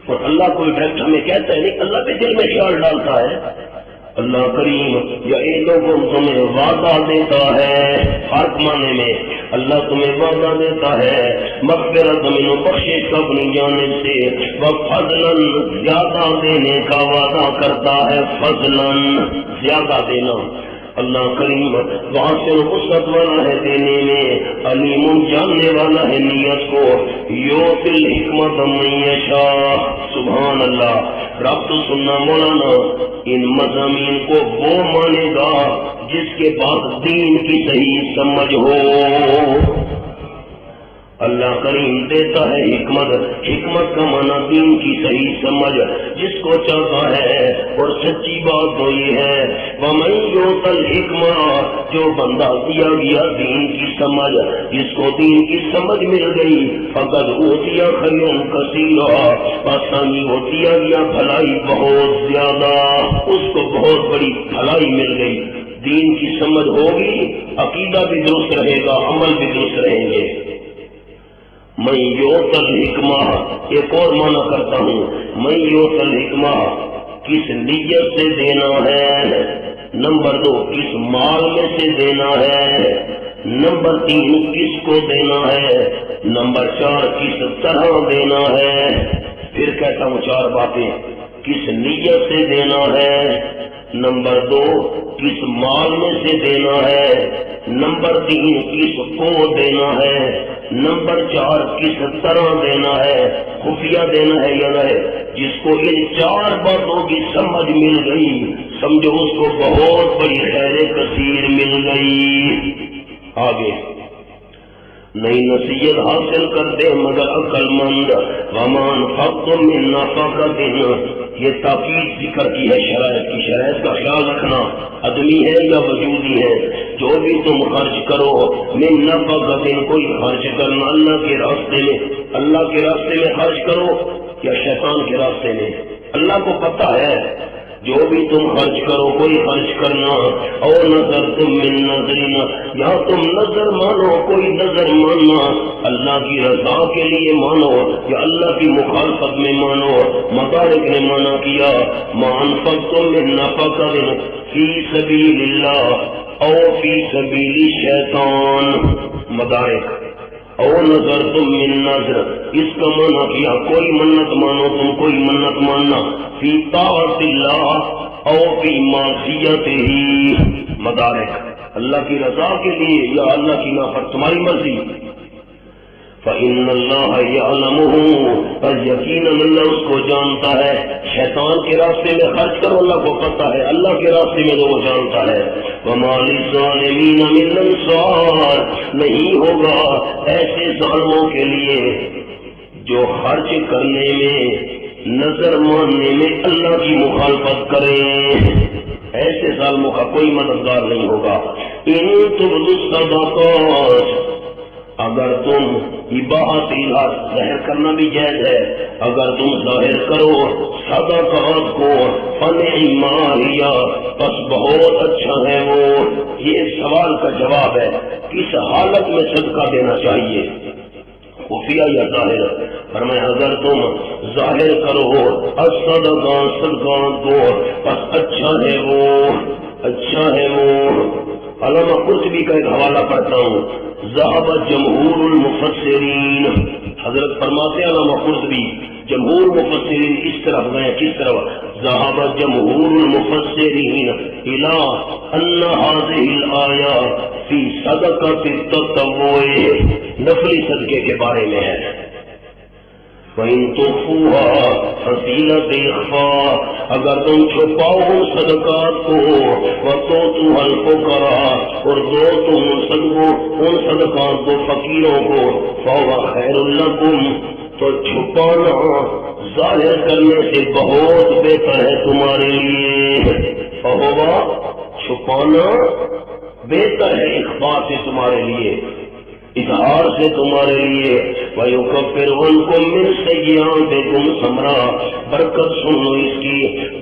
اور اللہ کوئی ڈائریکٹ ہمیں کہتا ہے نہیں، اللہ بھی دل میں خیال ڈالتا ہے۔ اللہ کریم یعدکم تمہیں وعدہ دیتا ہے، ہر معنی میں اللہ تمہیں وعدہ دیتا ہے، مغفرت منہ بخشش کا اپنی جانب سے، وفضلاً زیادہ دینے کا وعدہ کرتا ہے، فضلاً زیادہ دینا۔ اللہ کریم واسع وسعت والا ہے دینے میں، علیم جاننے والا ہے نیت کو، یؤتی الحکمت من یشاء۔ سبحان اللہ، رب تو سننا مولانا ان مضامین کو وہ مانے گا جس کے پاس دین کی صحیح سمجھ ہو۔ اللہ کریم دیتا ہے حکمت، حکمت کا معنی دین کی صحیح سمجھ جس کو چاہتا ہے، اور سچی بات تو یہ ہے وَمَن يُؤْتَ الْحِكْمَةَ، جو بندہ دیا گیا دین کی سمجھ، جس کو دین کی سمجھ مل گئی، فقد اوتي خيرا كثيرا، آسانی وہ دیا گیا بھلائی بہت زیادہ، اس کو بہت بڑی بھلائی مل گئی۔ دین کی سمجھ ہوگی، عقیدہ بھی درست رہے گا، عمل بھی درست رہیں گے۔ میں یوت الحکمہ، ایک اور معنی کرتا ہوں، میں یوت الحکمہ، کس نیت سے دینا ہے، نمبر 2 کس مال میں سے دینا ہے، نمبر 3 کس کو دینا ہے، نمبر 4 کس طرح دینا ہے۔ پھر کہتا ہوں 4 باتیں، کس نیت سے دینا ہے، نمبر 2 کس مال میں سے دینا ہے، نمبر 3 کس کو دینا ہے، نمبر 4 کس طرح دینا ہے، خفیہ دینا ہے یا نہیں۔ جس کو ان 4 باتوں کی سمجھ مل گئی، سمجھو اس کو بہت بڑی خیر کثیر مل گئی۔ آگے نئی نصیحت حاصل کرتے مگر عقل مند، وَمَا أَنفَقْتُم مِّن نَّفَقَةٍ، یہ تاکید ذکر کی ہے شرائط کی، شرائط کا خیال رکھنا، آدمی ہے یا وجودی ہے، جو بھی تم خرچ کرو من نفقۃ، کوئی خرچ کرنا اللہ کے راستے میں، اللہ کے راستے میں خرچ کرو یا شیطان کے راستے میں، اللہ کو پتہ ہے جو بھی تم خرچ کرو، کوئی خرچ کرنا، اور نظر تم من نظرنا، یا تم نظر مانو، کوئی نظر ماننا اللہ کی رضا کے لیے مانو یا اللہ کی مخالفت میں مانو۔ مدارک نے مانا کیا ما انفقتم من نفقۃ فی سبیل اللہ او فی سبیل الشیطان، مدارک او نظر تم من نظر، اس کا معنی کیا کوئی منت مانو تم، کوئی منت ماننا فی طاعت اللہ او فی معصیتہ، مدارک اللہ کی رضا کے لیے یا اللہ کی نافرمانی، تمہاری مرضی۔ فَإِنَّ اللَّهَ يَعْلَمُهُ، پر یقیناً اللہ اس کو جانتا ہے۔ شیطان کے راستے میں خرچ کرو، اللہ کو پتہ ہے، اللہ کے راستے میں وہ جانتا ہے۔ وَمَا لِلظَّالِمِينَ مِنْ أَنصَارٍ، نہیں ہوگا ایسے ظالموں کے لیے جو خرچ کرنے میں، نظر ماننے میں اللہ کی مخالفت کریں، ایسے ظالموں کا کوئی مددگار نہیں ہوگا۔ إِن تُبْدُوا الصَّدَقَاتِ، اگر تم اباحت ظاہر کرنا بھی جائز ہے، اگر تم ظاہر کرو صدقات کو فنعما ہی، بس بہت اچھا ہے وہ۔ یہ سوال کا جواب ہے، کس حالت میں صدقہ دینا چاہیے، خفیہ یا ظاہر؟ فرمایا اگر تم ظاہر کرو الصدقات، صدقات کو، بس اچھا ہے وہ، اچھا ہے وہ۔ علامہ قرطبی کا ایک حوالہ پڑھتا ہوں، ذهب جمہور المفسرین، حضرت فرماتے ہیں علامہ قرطبی جمہور مفسرین اس طرف گئے، کس طرف؟ ذهب جمہور المفسرین الى ان هذه الآیات فی صدقۃ التطوع، نفلی صدقے کے بارے میں ہے۔ وَإِن تُخْفُوهَا فَضِيلَةُ إِخْفَاء، اگر تم چھپاؤ ان صدقات کو، وَتُؤْتُوهَا الْفُقَرَاءَ، اور دو تم ان صدقات کو فقیروں کو، فَهُوَ خَيْرٌ لَكُمْ، تو چھپانا ظاہر کرنے سے بہت بہتر ہے تمہارے لیے۔ فَهُوَ، چھپانا بہتر ہے اخفاء سے تمہارے لیے، اظہار سے تمہارے لیے۔ وَيُكَفِّرُ عَنْكُم مِّن سَيِّئَاتِكُمْ، ثمرہ برکت سن لو اس کی،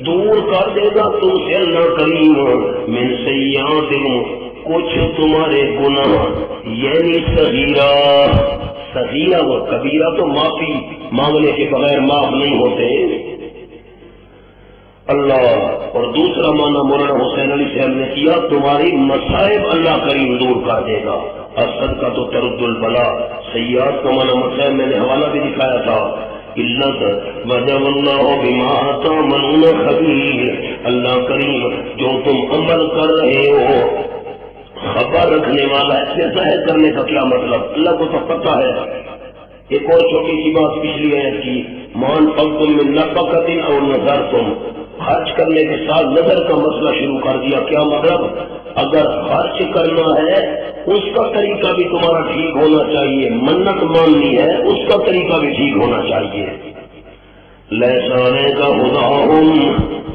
دور کر دے گا تم سے اللہ کریم من سیئاتکم، کچھ تمہارے گناہ، یعنی صغیرہ، صغیرہ و کبیرہ تو معافی مانگنے کے بغیر معاف نہیں ہوتے اللہ۔ اور دوسرا معنی مولانا حسین علی صاحب نے کیا، تمہاری مصائب اللہ کریم دور کر دے گا۔ الصدقہ تو ترد البلا، سیئات کا معنی مصائب میں نے حوالہ بھی دکھایا تھا۔ علت وجب اللہ بما تعملون خبیر، اللہ کریم جو تم عمل کر رہے ہو خبر رکھنے والا ہے۔ پھر ظاہر کرنے کا کیا مطلب؟ اللہ کو تو پتہ ہے۔ ایک اور چھوٹی سی بات پچھلی آیت کی، مان فقتم من نفقۃ او نذرتم، خرچ کرنے کے ساتھ نظر کا مسئلہ شروع کر دیا۔ کیا مطلب؟ اگر خرچ کرنا ہے اس کا طریقہ بھی تمہارا ٹھیک ہونا چاہیے، منت ماننی ہے اس کا طریقہ بھی ٹھیک ہونا چاہیے۔ لیسانے کا خداہم،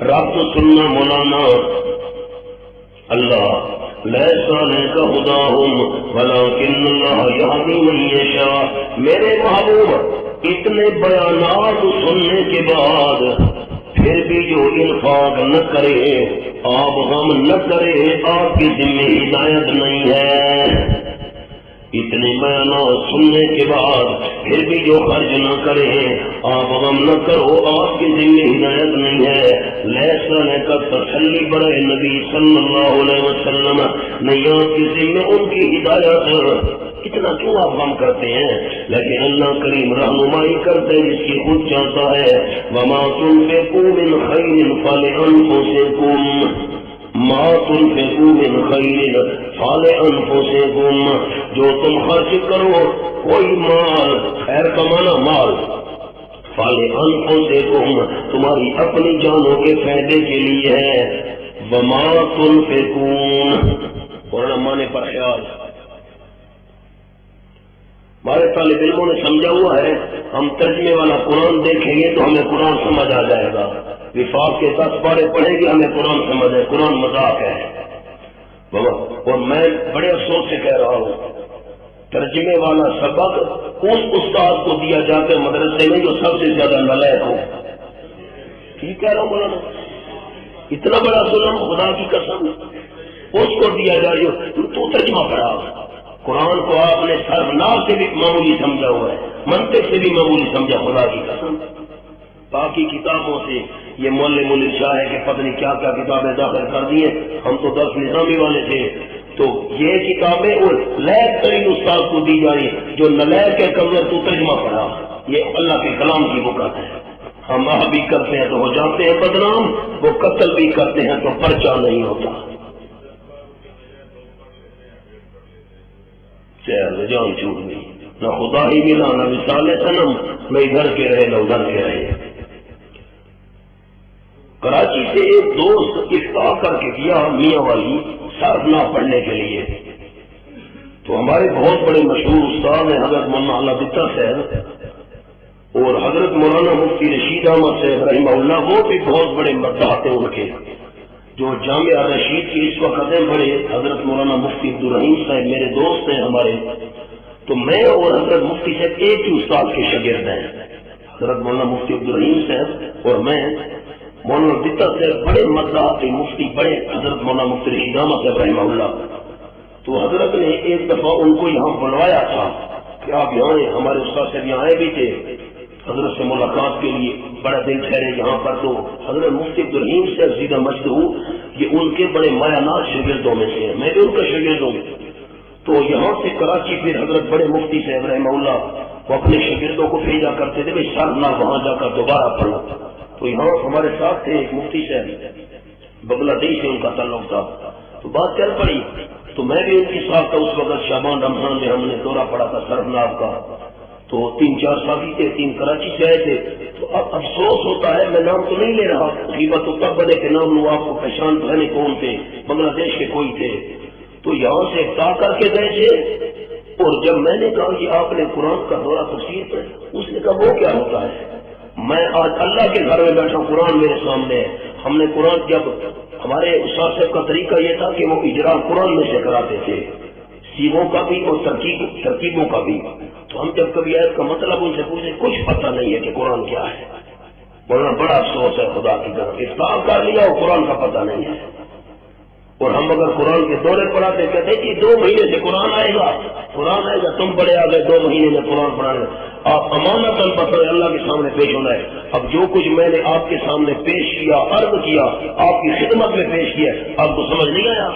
رب تو سننا مولانا، اللہ لیسانے کا خداہم ولکن اللہ یہدی من یشاء۔ میرے محبوب اتنے بیانات سننے کے بعد پھر بھی جو انفاق نہ کرے، آپ غم نہ کرے، آپ کی ذمہ ہدایت نہیں ہے۔ اتنے بیانات سننے کے بعد پھر بھی جو خرچ نہ کرے، آپ غم نہ کرو، آپ کی ذمہ ہدایت نہیں ہے۔ لیسانے کا تسلی برائے نبی صلی اللہ علیہ وسلم، نہیں آپ کی ذمہ ان کی ہدایت۔ اتنا کیوں آپ غم کرتے ہیں؟ لیکن اللہ کریم رہنمائی کرتے ہیں جس کی خود چاہتا ہے۔ وما تنفقوا من خیر فلانفسکم، ما تنفقوا من خیر فلانفسکم، جو تم خرچ کرو کوئی مال، خیر کمانا مال، فلانفسکم تمہاری اپنی جانوں کے فائدے کے لیے ہے۔ وما تنفقون، قرآن مانے پر خیال، ہمارے طالب علموں نے سمجھا ہوا ہے، ہم ترجمے والا قرآن دیکھیں گے تو ہمیں قرآن سمجھ آ جائے گا، وفاق کے 10 پارے پڑھیں گے ہمیں قرآن سمجھ آئے، قرآن مذاق ہے بابا۔ اور میں بڑے افسوس سے کہہ رہا ہوں، ترجمے والا سبق اس استاد کو دیا جاتا ہے مدرسے میں جو سب سے زیادہ نالائق ہو۔ ٹھیک کہہ رہا ہوں مولانا، اتنا بڑا ظلم، خدا کی قسم، اس کو دیا جائے تو ترجمہ پڑھا۔ قرآن کو آپ نے سرناف سے بھی معمولی سمجھا ہوا ہے، منطق سے بھی معمولی سمجھا، خدا کی قسم۔ باقی کتابوں سے یہ مول شاہ ہے کہ پتہ نہیں کیا کیا کتابیں داخل کر دی ہیں، ہم تو 10 نظامی والے تھے، تو یہ کتابیں اور لائق ترین استاد کو دی جا رہی، جو نلائق ہے کمزور تو ترجمہ پڑھا، یہ اللہ کے کلام کی بکت ہے۔ ہم وہ بھی کرتے ہیں تو ہو جاتے ہیں بدنام، وہ قتل بھی کرتے ہیں تو پرچہ نہیں ہوتا۔ جان چھوٹ گئی، نہ خدا ہی ملا، نہ مثال صنم، نہ ادھر کے رہے نہ ادھر کے رہے۔ کراچی سے ایک دوست افتاح کر کے گیا میاں والی سرناف پڑھنے کے لیے، تو ہمارے بہت بڑے مشہور استاد ہیں حضرت مولانا اللہ بتا صاحب اور حضرت مولانا مفتی رشید احمد صاحب رحمہ اللہ، وہ بھی بہت بڑے مداح تھے ان کے، جو جامعہ رشید کی اس وقت ہیں بڑے حضرت مولانا مفتی عبدالرحیم صاحب میرے دوست ہیں ہمارے، تو میں اور حضرت مفتی صاحب ایک ہی استاد کے شاگرد ہیں، حضرت مولانا مفتی عبدالرحیم صاحب اور میں، مولانا بتا صاحب بڑے مداح مفتی، بڑے حضرت مولانا مفتی رشید احمد صاحب رحمہ اللہ۔ تو حضرت نے ایک دفعہ ان کو یہاں بلوایا تھا کہ آپ یہاں آئے، ہمارے استاد صاحب یہاں آئے بھی تھے حضرت سے ملاقات کے لیے، بڑا دن ٹھہرے یہاں پر۔ تو حضرت مفتی عبدالرحیم سے سیدھا مجدہو یہ ان کے بڑے مایانات شاگردوں میں سے ہیں، میں بھی ان کا شاگرد ہوں۔ تو یہاں سے کراچی پھر حضرت بڑے مفتی صاحب رحمہ اللہ وہ اپنے شاگردوں کو بھیجا کرتے تھے، بھائی سرناف وہاں جا کر دوبارہ پڑھو۔ تو یہاں ہمارے ساتھ تھے ایک مفتی صاحب، بنگلہ دیش سے ان کا تعلق تھا، تو بات چل پڑی، تو میں بھی ان کے ساتھ تھا۔ اس وقت شعبان رمضان میں ہم نے دورہ پڑا تھا سرناف کا، تو 3-4 ساتھی تھے، 3 کراچی سے آئے تھے۔ تو اب افسوس ہوتا ہے، میں نام تو نہیں لے رہا، غیبت تو تب بنے کے نام لوں، آپ کو پہچان تو ہے نہیں کون تھے، بنگلہ دیش کے کوئی تھے۔ تو یہاں سے افتاح کر کے گئے تھے، اور جب میں نے کہا کہ آپ نے قرآن کا دورہ تفسیر پڑھا، اس نے کہا وہ کیا ہوتا ہے؟ میں آج اللہ کے گھر میں بیٹھا، قرآن میرے سامنے ہے۔ ہم نے قرآن، جب ہمارے استاد صاحب کا طریقہ یہ تھا کہ وہ اجرا قرآن میں سے کراتے تھے، سیغوں کا بھی اور ترکیبوں کا بھی۔ تو ہم جب کبھی آیت کا مطلب ان سے پوچھے، کچھ پتہ نہیں ہے کہ قرآن کیا ہے، بولنا بڑا افسوس ہے خدا کی طرف، افتاح کر لیا اور قرآن کا پتہ نہیں ہے۔ اور ہم اگر قرآن کے دورے پڑھاتے کہتے کہ 2 مہینے سے قرآن آئے گا، قرآن آئے گا، تم بڑے آ گئے 2 مہینے میں قرآن پڑھانے، آپ امانت البصر اللہ کے سامنے پیش ہونا ہے۔ اب جو کچھ میں نے آپ کے سامنے پیش کیا، عرض کیا، آپ کی خدمت میں پیش کیا، آپ کو سمجھ نہیں آیا؟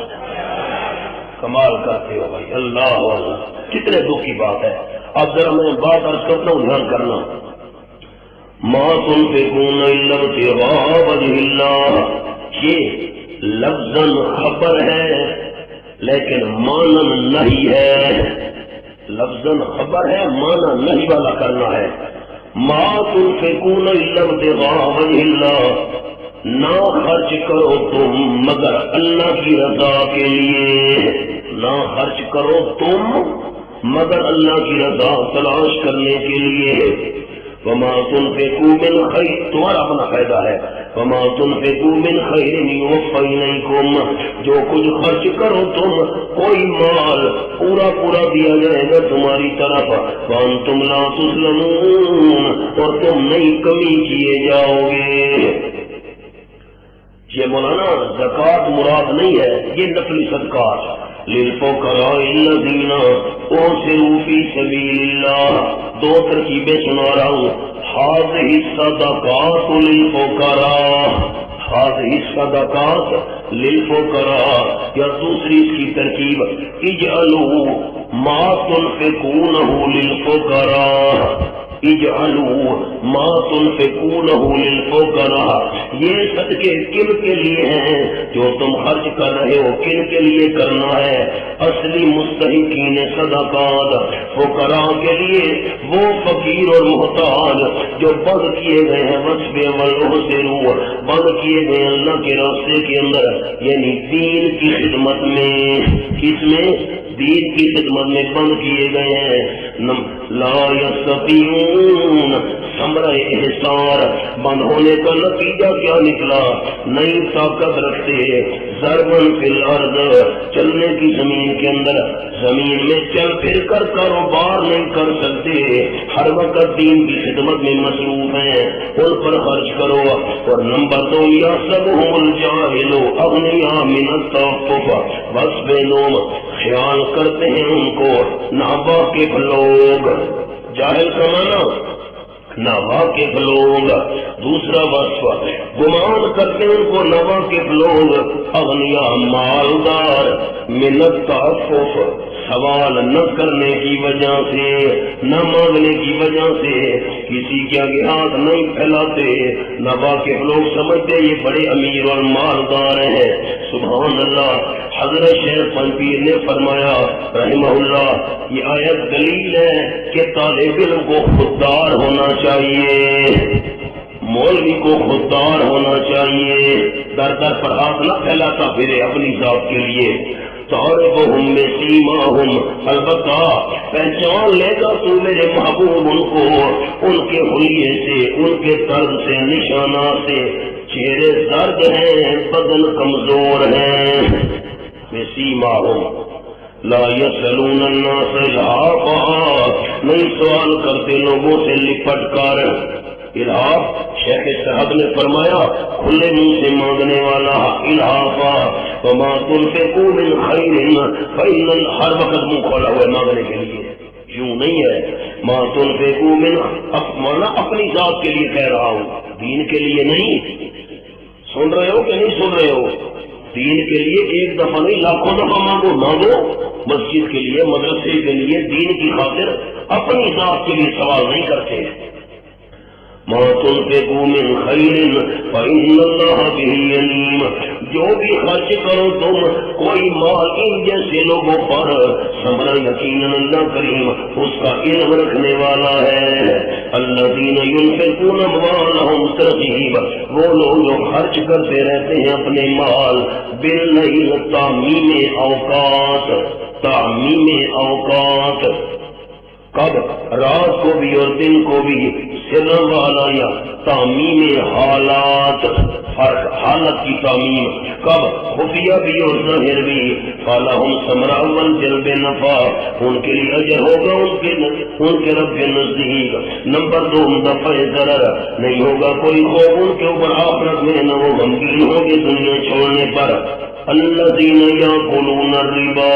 کمال کرتے ہو بھائی، اللہ اللہ، کتنے دکھ کی بات ہے۔ اب ذرا میں بات عرض کرتا ہوں، دھیان کرنا۔ ما تنفقون الا ابتغاء وجه اللہ، یہ لفظاً خبر ہے لیکن معنی نہیں ہے، لفظاً خبر ہے، معنی نہیں والا کرنا ہے۔ ما تنفقون الا ابتغاء وجه اللہ، نہ خرچ کرو تم مگر اللہ کی رضا کے لیے، نہ خرچ کرو تم مگر اللہ کی رضا تلاش کرنے کے لیے۔ وما تنفقوا من خیر، تمہارا اپنا فائدہ ہے، وما تنفقوا من خیر یوفى الیکم، جو کچھ خرچ کرو تم کوئی مال پورا پورا دیا جائے گا تمہاری طرف، وانتم لا تظلمون، اور تم نہیں کمی کیے جاؤ گے۔ یہ مولانا زکوٰۃ مراد نہیں ہے، یہ نفلی صدقات، للفقراء الذین اوسروا فی سبیل اللہ، دو ترکیبیں سنا رہا ہوں، هذه الصدقات للفقراء، هذه الصدقات للفقراء، یا دوسری اس کی ترکیب اجعلوا ما تنفقونه للفقراء، اجعلوا ما تنفقونه للفقراء، یہ صدقے کن کے لیے ہیں جو تم خرچ کر رہے ہو، کن کے لیے کرنا ہے؟ اصلی مستحقین صدقات فقراء کے لیے، وہ فقیر اور محتاج جو بند کیے گئے ہیں وصف والحسرو، بند کیے گئے اللہ کے راستے کے اندر، یعنی دین کی خدمت میں، کس میں؟ دین کی خدمت میں بند کیے گئے ہیں۔ لا یستطیعون، ثمرہ احصار، بند ہونے کا نتیجہ کیا نکلا؟ نئی طاقت رکھتے، ضربن فی الارض، چلنے کی زمین کے اندر، زمین میں چل پھر کر کاروبار نہیں کر سکتے، ہر وقت دین کی خدمت میں مصروف ہیں، ان پر خرچ کرو۔ اور نمبر 2، یحسبهم الجاہل اغنیاء من التعفف وحسبهم، خیال کرتے ہیں ان کو ناواقف لوگ، جاہل کا معنی ناواقف لوگ۔ دوسرا وصف، گمان کرتے ہیں ان کو ناواقف لوگ، اغنیاء مالدار، من التعفف، سوال نہ کرنے کی وجہ سے، نہ مانگنے کی وجہ سے کسی کے آگے ہاتھ نہیں پھیلاتے، ناواقف لوگ سمجھتے یہ بڑے امیر اور مالدار ہیں۔ سبحان اللہ۔ حضرت شیخ پنپیر نے فرمایا رحمہ اللہ، یہ آیت دلیل ہے کہ طالب علم کو خوددار ہونا چاہیے، مولوی کو خوددار ہونا چاہیے، در در پر ہاتھ نہ پھیلاتا پھرے اپنی ذات کے لیے۔ تعرفهم بسیماهم، البتہ پہچان لے گا تو میرے محبوب ان کو ان کے حلیے سے، ان کے طرز سے، نشانات سے، چہرے زرد ہیں، بدن کمزور ہیں۔ بسیماهم لا یسألون الناس الحافا، نہیں سوال کرتے لوگوں سے لپٹ کر۔ الحاف، شیخ صاحب نے فرمایا کھلے منہ سے مانگنے والا، الحافا وما تنفقوا من خیر فإن، ہر وقت منہ کھولا ہوا ہے مانگنے کے لیے، یوں نہیں ہے۔ ما تنفقوا من، مولانا اپنی ذات کے لیے کہہ رہا ہوں، دین کے لیے نہیں۔ سن رہے ہو کہ نہیں سن رہے ہو؟ دین کے لیے ایک دفعہ نہیں، لاکھوں دفعہ مانگو، مانگو مسجد کے لیے، مدرسے کے لیے، دین کی خاطر، اپنی ذات کے لیے سوال نہیں کرتے۔ ما تنفقوا من خیر فإن اللہ بہ علیم، جو بھی خرچ کرو تم کوئی مال ان جیسے لوگوں پر، ثمرہ یقیناً اللہ کریم اس کا علم رکھنے والا ہے۔ الذین ينفقون اموالهم ترغیب، وہ لوگ جو خرچ کرتے رہتے ہیں اپنے مال، باللیل، تعمیم اوقات، تعمیم اوقات، کب؟ رات کو بھی اور دن کو بھی، سر والا یا تعمیم حالات، ہر حالت کی تعمیم، کب؟ خفیہ بھی اور ظاہر بھی۔ فَلَهُمْ ثَمَرَ اول جلب نفع، ان کے لیے اجر ہوگا ان کے رب کے نزدیک۔ نمبر 2، دفع ضرر، نہیں ہوگا کوئی خوف ان کے اوپر آخرت میں، نہ وہ غمگین ہوں گے دنیا چھوڑنے پر۔ الذین یاکلون الربا،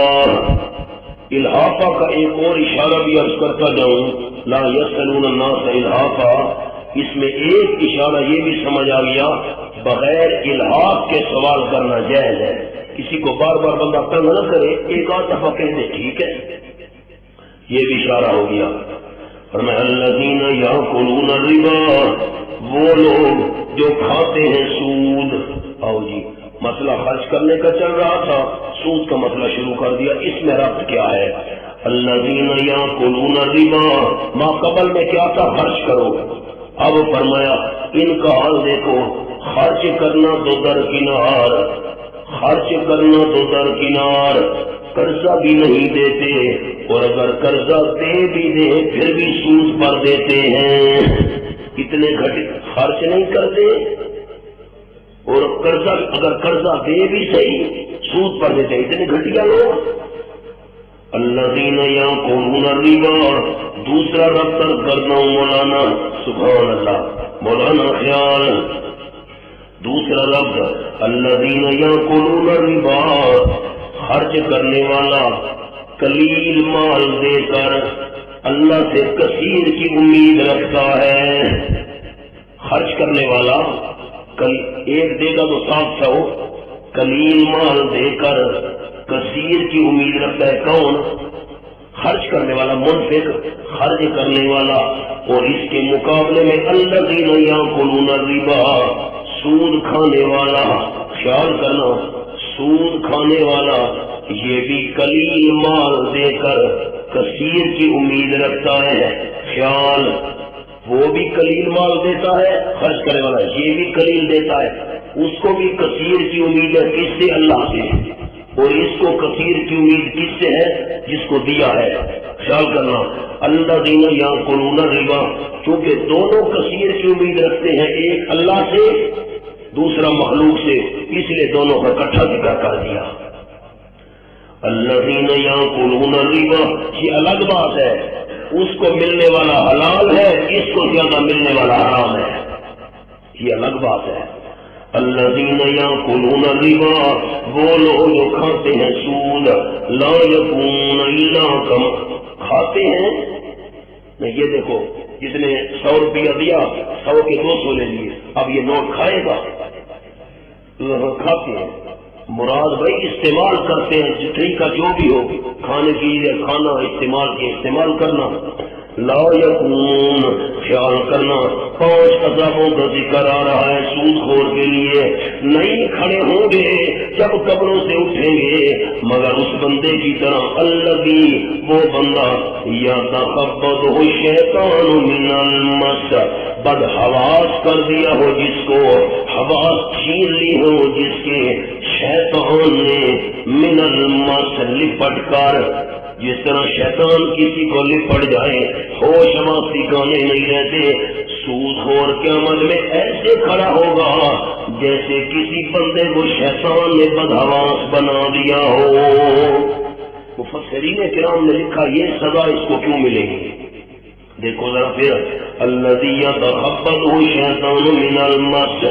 الحافہ کا ایک اور اشارہ بھی عرض کرتا جاؤں، لا یسألون الناس الحافہ، اس میں ایک اشارہ یہ بھی سمجھ آ گیا بغیر الحاف کے سوال کرنا جائز ہے، کسی کو بار بار بندہ تنگ نہ کرے، ایک آدھ دفعہ کہہ دے ٹھیک ہے، یہ بھی اشارہ ہو گیا۔ فرمایا الذین یاکلون الربا، وہ لوگ جو کھاتے ہیں سود۔ آؤ جی، مسئلہ خرچ کرنے کا چل رہا تھا، سود کا مسئلہ شروع کر دیا، اس میں ربط کیا ہے؟ الذین یاکلون الربا، ما قبل میں کیا تھا؟ خرچ کرو، اب فرمایا ان کا حال دیکھو، خرچ کرنا تو درکنار، خرچ کرنا تو درکنار، قرضہ بھی نہیں دیتے، اور اگر قرضہ دے بھی دے پھر بھی سود پر دیتے ہیں، اتنے گھٹ خرچ نہیں کرتے، اور قرضہ اگر قرضہ دے بھی صحیح سود پر دیتے، اتنے گھٹیا لوگ۔ الذین یاکلون الربا، دوسرا رب تر کرنا مولانا، سبحان اللہ مولانا خیال، دوسرا لفظ الذین یاکلون الربا، خرچ کرنے والا قلیل مال دے کر اللہ سے کثیر کی امید رکھتا ہے۔ خرچ کرنے والا ایک دے گا تو 700، قلیل مال دے کر کثیر کی امید رکھتا ہے۔ کون؟ خرچ کرنے والا، منفق، خرچ کرنے والا، اور اس کے مقابلے میں الذین یاکلون الربا، سود کھانے والا، خیال کرنا سود کھانے والا یہ بھی قلیل مال دے کر کثیر کی امید رکھتا ہے۔ خیال، وہ بھی قلیل مال دیتا ہے خرچ کرنے والا، یہ بھی قلیل دیتا ہے، اس کو بھی کثیر کی امید ہے، کس سے؟ اللہ سے، اور اس کو کثیر کی امید کس سے ہے؟ جس کو دیا ہے۔ خیال کرنا الذین یاکلون الربا، چونکہ دونوں کثیر کی امید رکھتے ہیں، ایک اللہ سے دوسرا مخلوق سے، اس لیے دونوں کا اکٹھا ذکر کر دیا۔ الذین یاکلون الربا، یہ الگ بات ہے، اس کو ملنے والا حلال ہے، اس کو زیادہ ملنے والا حرام ہے، یہ الگ بات ہے۔ الذین یاکلون الربا، وہ لوگ جو کھاتے ہیں سود، لا یکون الا کما، کھاتے ہیں نہیں، یہ دیکھو جس نے 100 روپیہ دیا 100 کے 200 لے لیے، اب یہ نوٹ کھائے گا؟ کھاتے ہیں، مراد بھائی استعمال کرتے ہیں، جتنی کا جو بھی ہو، کھانے کی کھانا، استعمال کے استعمال کرنا۔ لا یکون، خیال کرنا 5 عذابوں کا ذکر آ رہا ہے سود خور کے لیے، نہیں کھڑے ہوں گے جب قبروں سے اٹھیں گے مگر اس بندے کی طرح، الذی، وہ بندہ، یتخبطہ الشیطان من المس، بد حواس کر دیا ہو جس کو، حواس چھین لی ہو جس کے شیطان نے، من المس، لپٹ کر، جس طرح شیطان کسی کو لپٹ جائے ہوش حواس ٹھکانے نہیں رہتے، سود خور قیامت میں ایسے کھڑا ہوگا جیسے کسی بندے کو شیطان نے بدحواس بنا دیا ہو۔ مفسرین کرام نے لکھا یہ سزا اس کو کیوں ملے گی؟ دیکھو ذرا پھر، الذی یتخبطہ الشیطان من المس،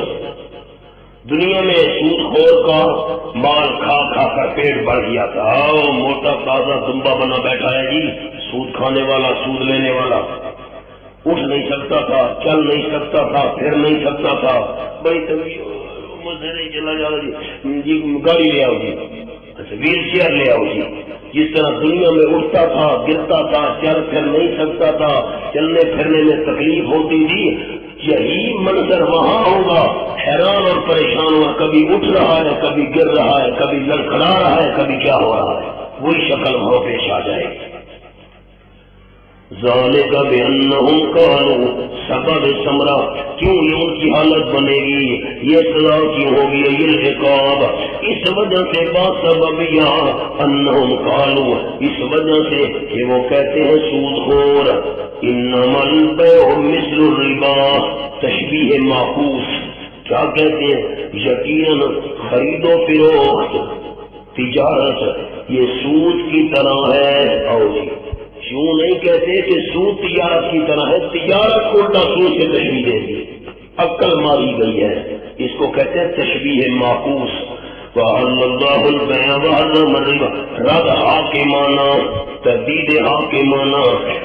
دنیا میں سود خور کا مال کھا کھا کر پیٹ بڑھ گیا تھا، موٹا تازہ دمبا بنا بیٹھا ہے جی، سود کھانے والا، سود لینے والا، اٹھ نہیں سکتا تھا، چل نہیں سکتا تھا، پھر نہیں سکتا تھا، بڑی تمیز مجھے نہیں چلا جا رہا جی، گاڑی لے آؤ جی، اچھا ویل چیئر لے آؤ جی۔ جس طرح دنیا میں اٹھتا تھا، گرتا تھا، چل پھر نہیں سکتا تھا، چلنے پھرنے میں تکلیف ہوتی تھی، یہی منظر وہاں ہوگا، حیران اور پریشان ہوا، کبھی اٹھ رہا ہے، کبھی گر رہا ہے، کبھی لڑکھڑا رہا ہے، کبھی کیا ہو رہا ہے، وہی شکل وہاں پیش آ جائے گی۔ ذالک بانہم قالوا، سبب ثمرہ، کیوں یہ ان کی حالت بنے گی، یہ سزا کیوں ہوگی، یہ عقاب، اس وجہ سے باسبب یا انہم قالوا، اس وجہ سے کہ وہ کہتے ہیں سود خور، انما البیع مثل الربا، تشبیہ معکوس، کیا کہتے ہیں؟ یقیناً خرید و فروخت، تجارت یہ سود کی طرح ہے، اور کیوں نہیں کہتے کہ سود تجارت کی طرح ہے؟ تجارت کو الٹا سود سے تشبیہ دے دی، عقل ماری گئی ہے، اس کو کہتے ہیں تشبیہ معکوس۔ وَأَحَلَّ اللَّهُ الْبَيْعَ وَحَرَّمَ الرِّبَا، رد حاکمانہ، تردید حاکمانہ،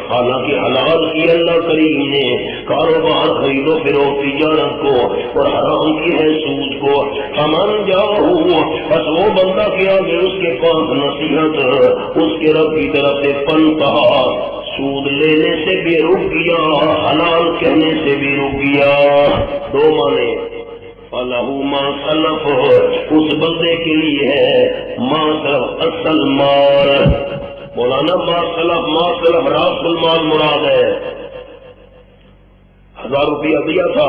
حالانکہ حلال کی اللہ کریم نے کاروبار، خرید و فروخت، تجارت کو، اور حرام کی ہے سود کو۔ فَمَنْ جَاءَهُ، بس وہ بندہ کیا کہ اس کے پاس نصیحت اس کے رب کی طرف سے پنتہا، سود لینے سے بھی رک گیا، حلال کہنے سے بھی رک گیا، دو معنی، فَلَهُ مَا سَلَفَ، اس بندے کے لیے ہے ما سلف، اصل مال، مولانا ما سلف راس المال مراد ہے، 1000 روپیہ دیا تھا،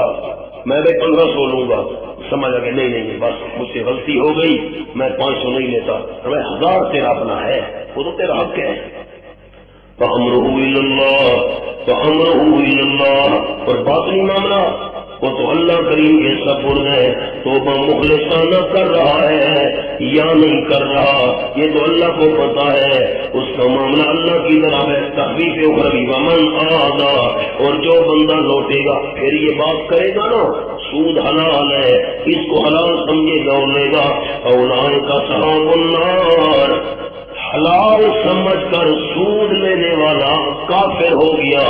میں بھی 1500 لوں گا، سمجھا کہ نہیں بس مجھ سے غلطی ہو گئی، میں 500 نہیں لیتا، میں 1000 تیرا اپنا ہے، وہ تو تیرا حق ہے۔ فَأَمْرُهُ إِلَى اللَّهِ فَأَمْرُهُ إِلَى اللَّهِ، اور باطنی معاملہ وہ تو اللہ کریم کے سپرد ہے، توبہ مخلصانہ کر رہا ہے یا نہیں کر رہا یہ تو اللہ کو پتا ہے، اس کا معاملہ اللہ کی طرف ہے۔ تخفیف اخروی ومن آدھا، اور جو بندہ لوٹے گا پھر یہ بات کرے گا نا سود حلال ہے، اس کو حلال سمجھے گا اور لے گا، اولئک اصحاب النار، حلال سمجھ کر سود لینے والا کافر ہو گیا،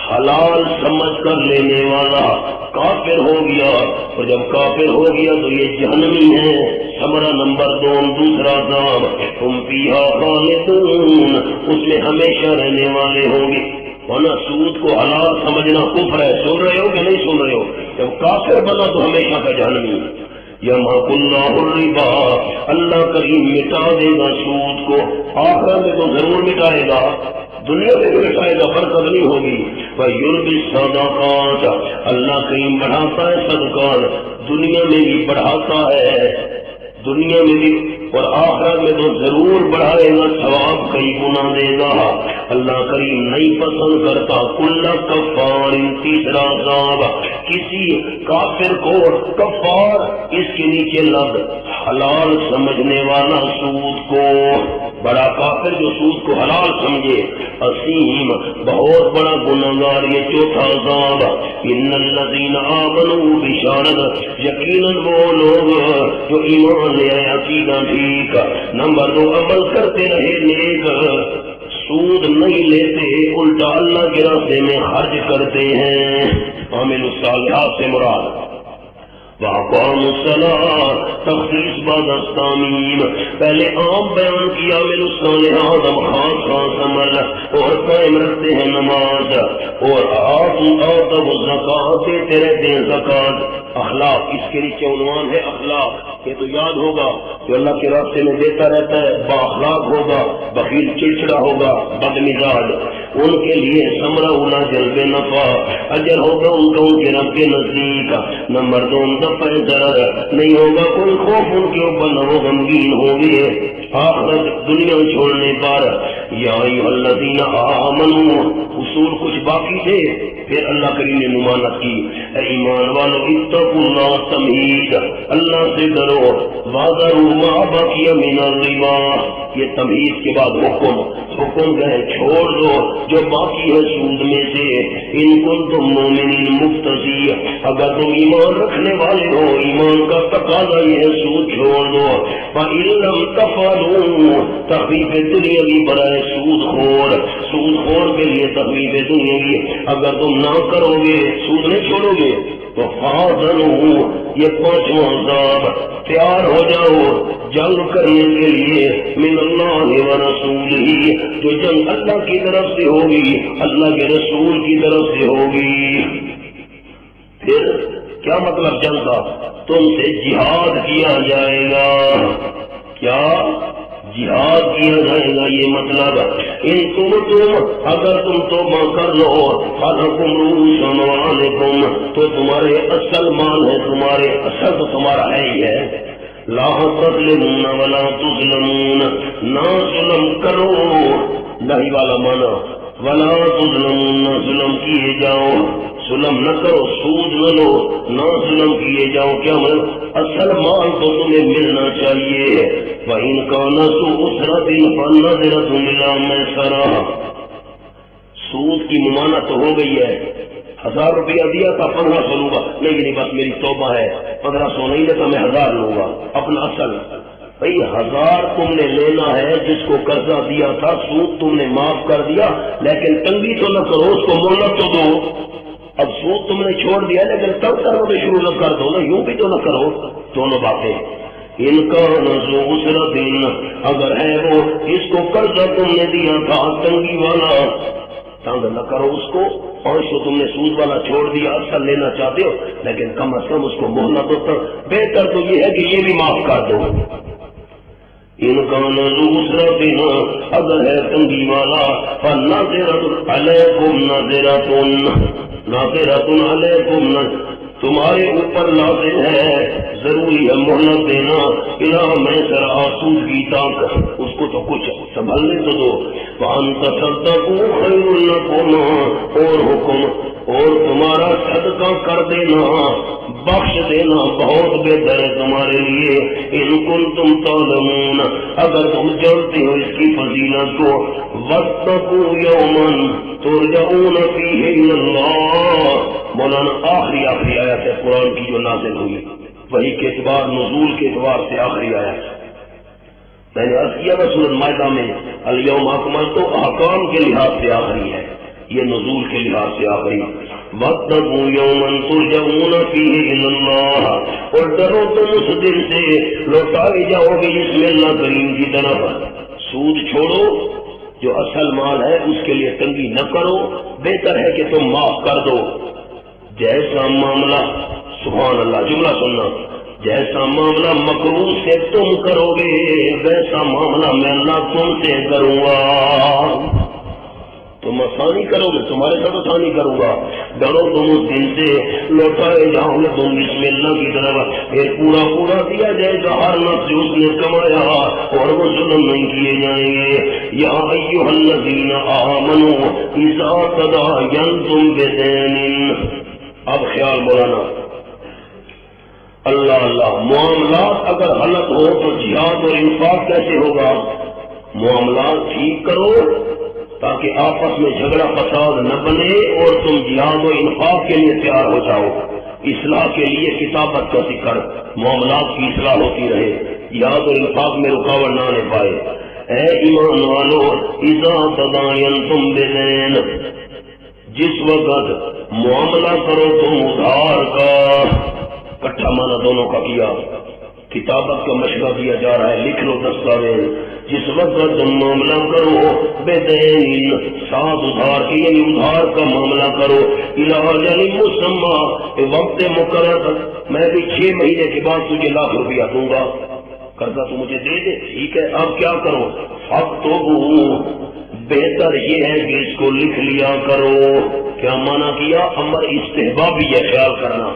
حلال سمجھ کر لینے والا کافر ہو گیا، اور جب کافر ہو گیا تو یہ جہنمی ہے۔ ثمرہ نمبر 2 دوسرا عذاب، تم فیہا خالدون، اس میں ہمیشہ رہنے والے ہوں گے۔ ورنہ سود کو حلال سمجھنا کفر ہے، سن رہے ہو کہ نہیں سن رہے ہو؟ جب کافر بنا تو ہمیشہ کا جہنمی۔ یمحق اللہ الربا، اللہ کریم مٹا دے گا سود کو، آخرت میں تو ضرور مٹائے گا، دنیا میں بھی مٹائے گا، برکت نہیں ہوگی۔ وَيُرْبِي الصَّدَقَاتِ، اللہ کریم بڑھاتا ہے صدقات، دنیا میں بھی بڑھاتا ہے، دنیا میں بھی اور آخرت میں تو ضرور بڑھائے گا، ثواب کئی گنا دے گا۔ اللہ کریم نہیں پسند کرتا کل کفار، تیسرا عذاب، کسی کافر کو کفار، اس کے نیچے لفظ حلال سمجھنے والا سود کو، بڑا کافر جو سود کو حلال سمجھے، عظیم بہت بڑا گنہگار، یہ چوتھا عذاب۔ ان الذین آمنوا، بشارت یقیناً وہ لوگ جو ایمان لے آئے، عقیدہ ٹھیک، نمبر 2 عمل کرتے رہے نیک، سود نہیں لیتے، الٹا اللہ کے راستے میں خرچ کرتے ہیں، عامل الصالحات سے مراد وَأَقَامُوا الصَّلَاةَ، تخصیص بعد التعمیم، پہلے عام بیان کیا عامل الصالحات، اب خاص عمل، اور قائم رکھتے ہیں نماز، اور آتوا الزکوٰۃ، دیتے رہتے ہیں زکوٰۃ۔ اخلاق، اس کے نیچے عنوان ہے اخلاق، یہ تو یاد ہوگا، جو اللہ کے راستے میں دیتا رہتا ہے با اخلاق ہوگا، بخیل چڑچڑا ہوگا، بد مزاج، ان کے لیے ثمرہ اولا جلب نفع، اجر ہوگا ان کا ان کے رب کے نزدیک۔ نمبر 2 دفع ضرر، نہیں ہوگا کوئی خوف ان کے اوپر، نہ وہ غمگین ہوں گے آخرت دنیا چھوڑنے پر۔ یا ایھا الذین آمنوا، اصول کچھ باقی تھے، پھر اللہ کریم نے ممانعت کی، اے ایمان والو اتقوا اللہ، تمہید، اللہ سے ڈرو، وَذَرُوا مَا بَقِیَ مِنَ الرِّبَا، یہ تمہید کے بعد حکم ہے چھوڑ دو جو باقی ہے سود میں سے، ان کنتم مومنین مقتدی، اگر تم ایمان رکھنے والے ہو، ایمان کا تقاضا یہ ہے سود چھوڑ دو۔ فَإِن لَّمْ تَفْعَلُوا، تخفیف دنیاوی برائے سود خور کے لیے تخفیف دنیاوی، اگر تم نہ کرو گے، سود نہیں چھوڑو گے تو فَآذَنُوا، یہ 5واں عذاب، تیار ہو جاؤ جنگ کرنے کے لیے، من اللہ و رسولہ، جو جنگ اللہ کی طرف سے ہوگی، اللہ کے رسول کی طرف سے ہوگی۔ پھر کیا مطلب جنگ کا؟ تم سے جہاد کیا جائے گا، کیا جہاد کیا جائے گا، یہ مطلب ان تم اگر تم توبہ کر لو، فَلَكُمْ رُءُوسُ أَمْوَالِكُمْ، تو تمہارے اصل مال ہے، تمہارے اصل تو تمہارا ہے ہی ہے، لا تظلمون ولا تظلمون، نہ ظلم کرو، نہیں والا مانا، ولا تظلمون، نہ ظلم کیے جاؤ، ظلم نہ کرو، سود نہ لو، نہ ظلم کیے جاؤ، کیا مطلب اصل مال تو تمہیں ملنا چاہیے۔ وَإِنْ كَانَ ذُو عُسْرَةٍ فَنَظِرَةٌ إِلَىٰ مَيْسَرَةٍ، سود کی ممانعت تو ہو گئی ہے، 1000 روپیہ دیا تھا 1500 لوں گا، نہیں بس میری توبہ ہے، 1500 نہیں دیتا میں 1000 لوں گا، اپنا اصل بھائی 1000 تم نے لینا ہے، جس کو قرضہ دیا تھا سود تم نے معاف کر دیا، لیکن تنگی تو نہ کرو، اس کو مہلت تو دو۔ اب سود تم نے چھوڑ دیا لیکن تب کرو تو شروع نہ کر دو نا، یوں بھی تو نہ کرو، دونوں باتیں۔ ان کا ذو عسرۃ، اگر ہے وہ اس کو قرضہ تم نے دیا تھا تنگی والا، تنگ نہ کرو اس کو، اور اس کو تم نے سود والا چھوڑ دیا، اصل لینا چاہتے ہو لیکن کم از کم اس کو مہلت دو، بہتر تو یہ ہے کہ یہ بھی معاف کر دو۔ ان کا ذو عسرۃ، اگر ہے تنگی والا، فناظرۃ علیکم، ناظرۃ علیکم، تمہارے اوپر لازم ہے، ضروری ہے مہلت دینا، الہ میں سر آسودگی تک، اس کو تو کچھ سنبھلنے تو دو۔ وَأَن تَصَدَّقُوا خَيْرٌ لَكُمْ، اور حکم اور تمہارا صدقہ کر دینا، بخش دینا بہت بہتر ہے تمہارے لیے، ان کنتم تعلمون، اگر تم جانتے ہو اس کی فضیلت کو۔ وَاتَّقُوا يَوْمًا تُرْجَعُونَ فِيهِ إِلَى اللَّهِ، مولانا آخری آیت ہے قرآن کی جو نازل ہوئی، وہی کے اعتبار نزول کے اعتبار سے آخری آیت۔ میں نے عرض کیا تھا سورۃ مائدہ میں الیوم اکملت احکام کے لحاظ سے آخری ہے، یہ نزول کے لحاظ سے آخری۔ وَاتَّقُوا يَوْمًا تُرْجَعُونَ فِيهِ إِلَى اللَّهِ، اور ڈرو تم اس دن سے لوٹائے جاؤ گے جس میں اللہ کریم کی طرف۔ سود چھوڑو، جو اصل مال ہے اس کے لیے تنگی نہ کرو، بہتر ہے کہ تم معاف کر دو۔ جیسا معاملہ، سبحان اللہ، جملہ سننا، جیسا معاملہ مکروہ سے تم کرو گے ویسا معاملہ میں اللہ تم سے کروں گا۔ تم آسانی کرو گے، تمہارے ساتھ آسانی کروں گا۔ ڈرو تم اس دن سے لوٹائے جاؤ گے تم بسم اللہ کی طرف، پھر پورا پورا دیا جائے گا ہر نفس جو اس نے کمایا، اور وہ ظلم نہیں کیے جائیں گے۔ یا ایھا الذین آمنوا اذا تداینتم بدین، اب خیال مولانا، اللہ اللہ، معاملات اگر غلط ہو تو جہاد اور انفاق کیسے ہوگا؟ معاملات ٹھیک کرو تاکہ آپس میں جھگڑا فساد نہ بنے اور تم جہاد و انفاق کے لیے تیار ہو جاؤ۔ اصلاح کے لیے کتابت کا ذکر، معاملات کی اصلاح ہوتی رہے، جہاد و انفاق میں رکاوٹ نہ آنے پائے۔ اے ایمان والو، اذا تداینتم بدین، جس وقت معاملہ کرو تم ادھار کا، کٹھا مانا دونوں کا کیا، کتابت کا مشورہ دیا جا رہا ہے، لکھ لو دستاویز۔ جس وقت تم معاملہ کرو بدین، ساتھ ادھار کے، یعنی ادھار کا معاملہ کرو، الی اجل مسمى، وقت مقرر، میں بھی 6 مہینے کے بعد تجھے لاکھ روپیہ دوں گا، قرضہ تو مجھے دے دے، ٹھیک ہے، اب کیا کرو؟ فاکتبوا، بہتر یہ ہے کہ اس کو لکھ لیا کرو۔ کیا مانا کیا؟ امر استحبابی ہے، خیال کرنا،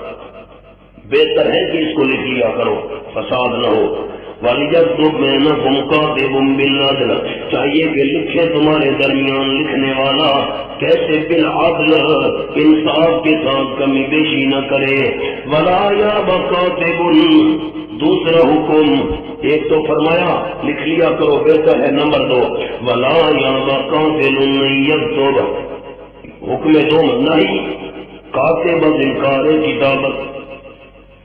بہتر ہے کہ اس کو لکھ لیا کرو، فساد نہ ہو۔ وَلْيَكْتُبْ بَيْنَكُمْ كَاتِبٌ بِالْعَدْلِ، چاہیے کہ لکھے تمہارے درمیان لکھنے والا، کیسے؟ بالعدل، انصاف کے ساتھ، کمی بیشی نہ کرے۔ وَلَا يَأْبَ كَاتِبٌ، دوسرا حکم، ایک تو فرمایا لکھ لیا کرو، بہتر ہے، نمبر 2 وَلَا يَأْبَ كَاتِبٌ أَن يَكْتُبَ، حکم 2 نہیں، کاتب انکار کتابت۔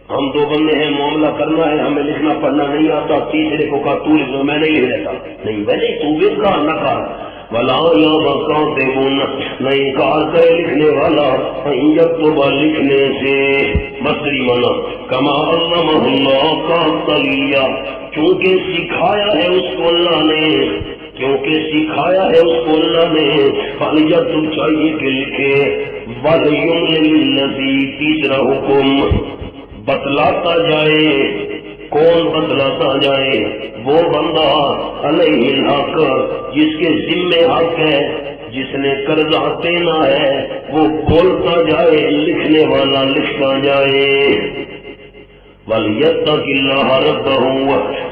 ہم 2 بندے ہیں، معاملہ کرنا ہے، ہمیں لکھنا پڑھنا نہیں آتا، تیسرے کو کہا تو لکھ لو، میں نہیں لکھ لیتا، نہیں بھلے تو بھی کہا نہ کہا۔ وَلَا يَأْبَ كَاتِبٌ، نہ انکار کرے لکھنے والا، أَن يَكْتُبَ، لکھنے سے، مصدری مانا، كَمَا عَلَّمَهُ اللَّهُ قَاصِدًا، چونکہ سکھایا ہے اس کو اللہ نے، کیونکہ سکھایا ہے اس کو اللہ نے، فَلْيَكْتُبْ، چاہیے کہ لکھے، وَلْيُمْلِلِ الَّذِي، تیسرا حکم، بتلاتا جائے، کون بتلاتا جائے؟ وہ بندہ علیہ الحق، جس کے ذمے حق ہے، جس نے قرضہ دینا ہے، وہ بولتا جائے، لکھنے والا لکھتا جائے۔ وَلْيَتَّقِ اللَّهَ رَبَّهُ،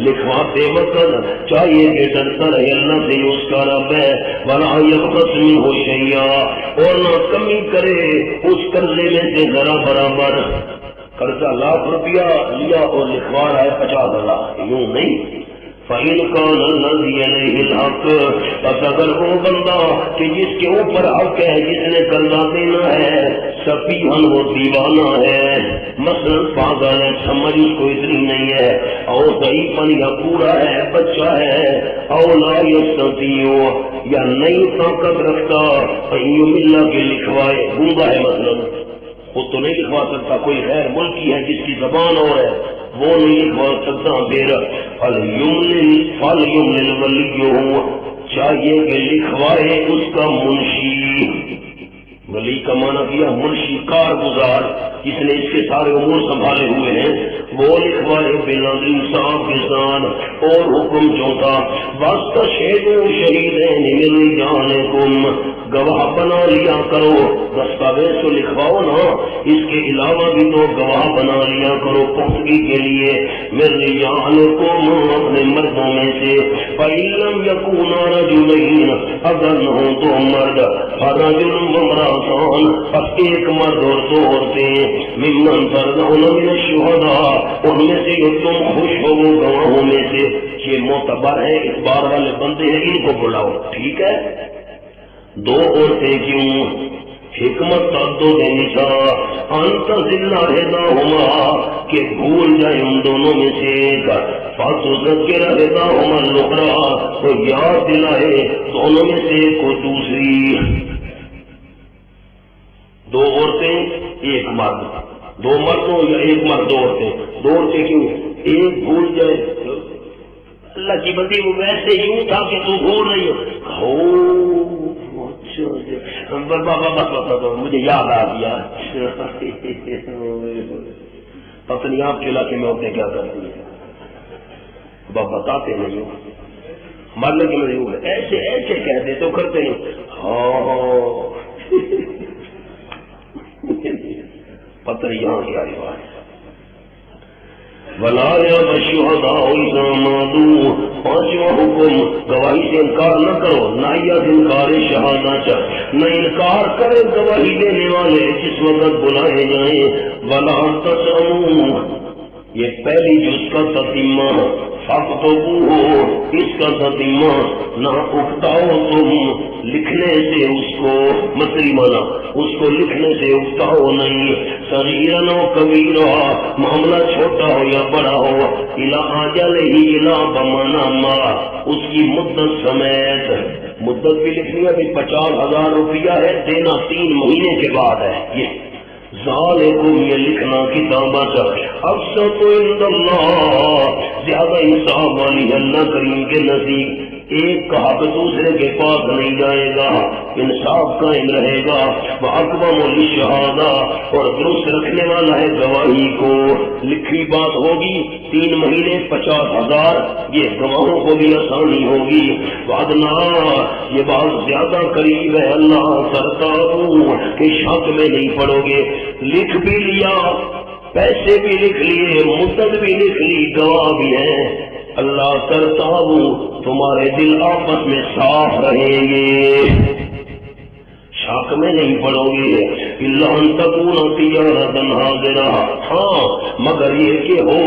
لکھواتے وقت چاہیے کہ ڈرتا رہے اللہ سے، اس کا رب ہے۔ وَلَا يَبْخَسْ مِنْهُ شَيْئًا، اور نہ کمی کرے اس قرضے میں سے ذرا برابر۔ قرضہ 1,00,000 روپیہ لیا اور لکھوا رہا ہے 50,000، یوں نہیں۔ فَإِنْ كَانَ الَّذِي عَلَيْهِ الْحَقُّ، بس اگر وہ بندہ کہ جس کے اوپر حق ہے، جس نے قرضہ دینا ہے، سفیہن، وہ دیوانہ ہے، مثلا پاگل ہے، سمجھ اس کو اتنی نہیں ہے، اور ضعیفن، یا پورا ہے، بچہ ہے، او لا یستطیع، یا نہیں طاقت رکھتا، أن يمل، کے لکھوائے، گنگا ہے مثلا، خود تو نہیں لکھوا سکتا، کوئی غیر ملکی ہے جس کی زبان اور ہے، وہ نہیں لکھوا سکتا، پھر فَلْيُمْلِلْ وَلِيُّهُ، چاہیے کہ لکھوائے اس کا منشی۔ ولی کا معنی کیا؟ منشی، کارگزار، جس نے اس کے سارے امور سنبھالے ہوئے ہیں، وہ لکھوائے بالعدل انصاف کے ساتھ۔ اور حکم چوتھا واستشہدوا شہیدین من رجالکم، گواہ بنا لیا کرو، دستاویز تو لکھواؤ نا، اس کے علاوہ بھی تو گواہ بنا لیا کرو پختگی کے لیے، من رجالکم، اپنے مردوں میں سے، فَإِن لَّمْ يَكُونَا رَجُلَيْنِ، اگر نہ ہوں دو مرد، فَرَجُلٌ وَامْرَأَتَانِ، بس ایک مرد اور دو عورتیں، ممن ترضون من الشہداء، ان میں سے جو تم خوش ہو وہ گواہوں میں سے، یہ معتبر ہے، اخبار والے بندے ہیں، ان کو بلاؤ، ٹھیک ہے؟ دو عورتیں کیوں؟ حکمت تعدد نساء ان تضل احداہما، کہ بھول جائے ان دونوں میں سے ایک، فتذکر احداہما الاخری، تو یاد دلائے دونوں میں سے ایک کو دوسری۔ دو عورتیں ایک مرد، دو مردوں یا ایک مرد دو عورتیں، دو عورتیں کیوں؟ ایک بھول جائے، اللہ کی بندی وہ ویسے یوں تھا کہ تو بھول رہی ہو، بس مجھے یاد آ گیا، پتہ نہیں آپ کے علاقے میں عورتیں کیا کرتی ہیں، بتاتے نہیں ہو، ہمارے لگے میں ایسے ایسے کہتے تو کرتے ہیں، ہاں پتہ نہیں یہاں کیا رواج۔ وَلَا يَأْبَ الشُّهَدَاءُ إِذَا مَا دُعُوا، پانچواں حکم گواہی سے انکار نہ کرو، نہ یہ انکار شہادت، نہ انکار کرے گواہی دینے والے جس وقت بلائے جائیں۔ وَلَا تَسْأَمُوا، یہ پہلی جز کا تتمہ، فَاكْتُبُوهُ، اس کا تتمہ، نہ اکتاؤ تم لکھنے سے اس کو، مصری مانا اس کو لکھنے سے اکتاؤ نہیں، صغیرن و کبیرہ، معاملہ چھوٹا ہو یا بڑا ہو، الی اجلہ، الی بمانا ما، اس کی مدت سمیت، مدت بھی لکھنی ہے، 50,000 روپیہ ہے، دینا 3 مہینے کے بعد ہے، یہ ذالکم، یہ لکھنا کتابت، اقسط عند اللہ، زیادہ انصاف والی ہے اللہ کریم کے نزدیک، ایک کا حق دوسرے کے پاس نہیں جائے گا، انصاف قائم رہے گا، وَأَقْوَمُ لِلشَّهَادَةِ، اور درست رکھنے والا ہے گواہی کو، لکھی بات ہوگی 3 مہینے 50,000، یہ گواہوں کو بھی آسانی ہوگی، وَأَدْنَىٰ، یہ بات زیادہ قریب ہے اللہ ترتابوا، کہ شک میں نہیں پڑو گے، لکھ بھی لیا، پیسے بھی لکھ لیے، مدت بھی لکھ لی، گواہ بھی ہیں، اللہ کرتا ہوں تمہارے دل آپس میں صاف رہیں گے، شک میں نہیں پڑو گے، الا ان تکون تجارۃ حاضرہ، ہاں مگر یہ کہ ہو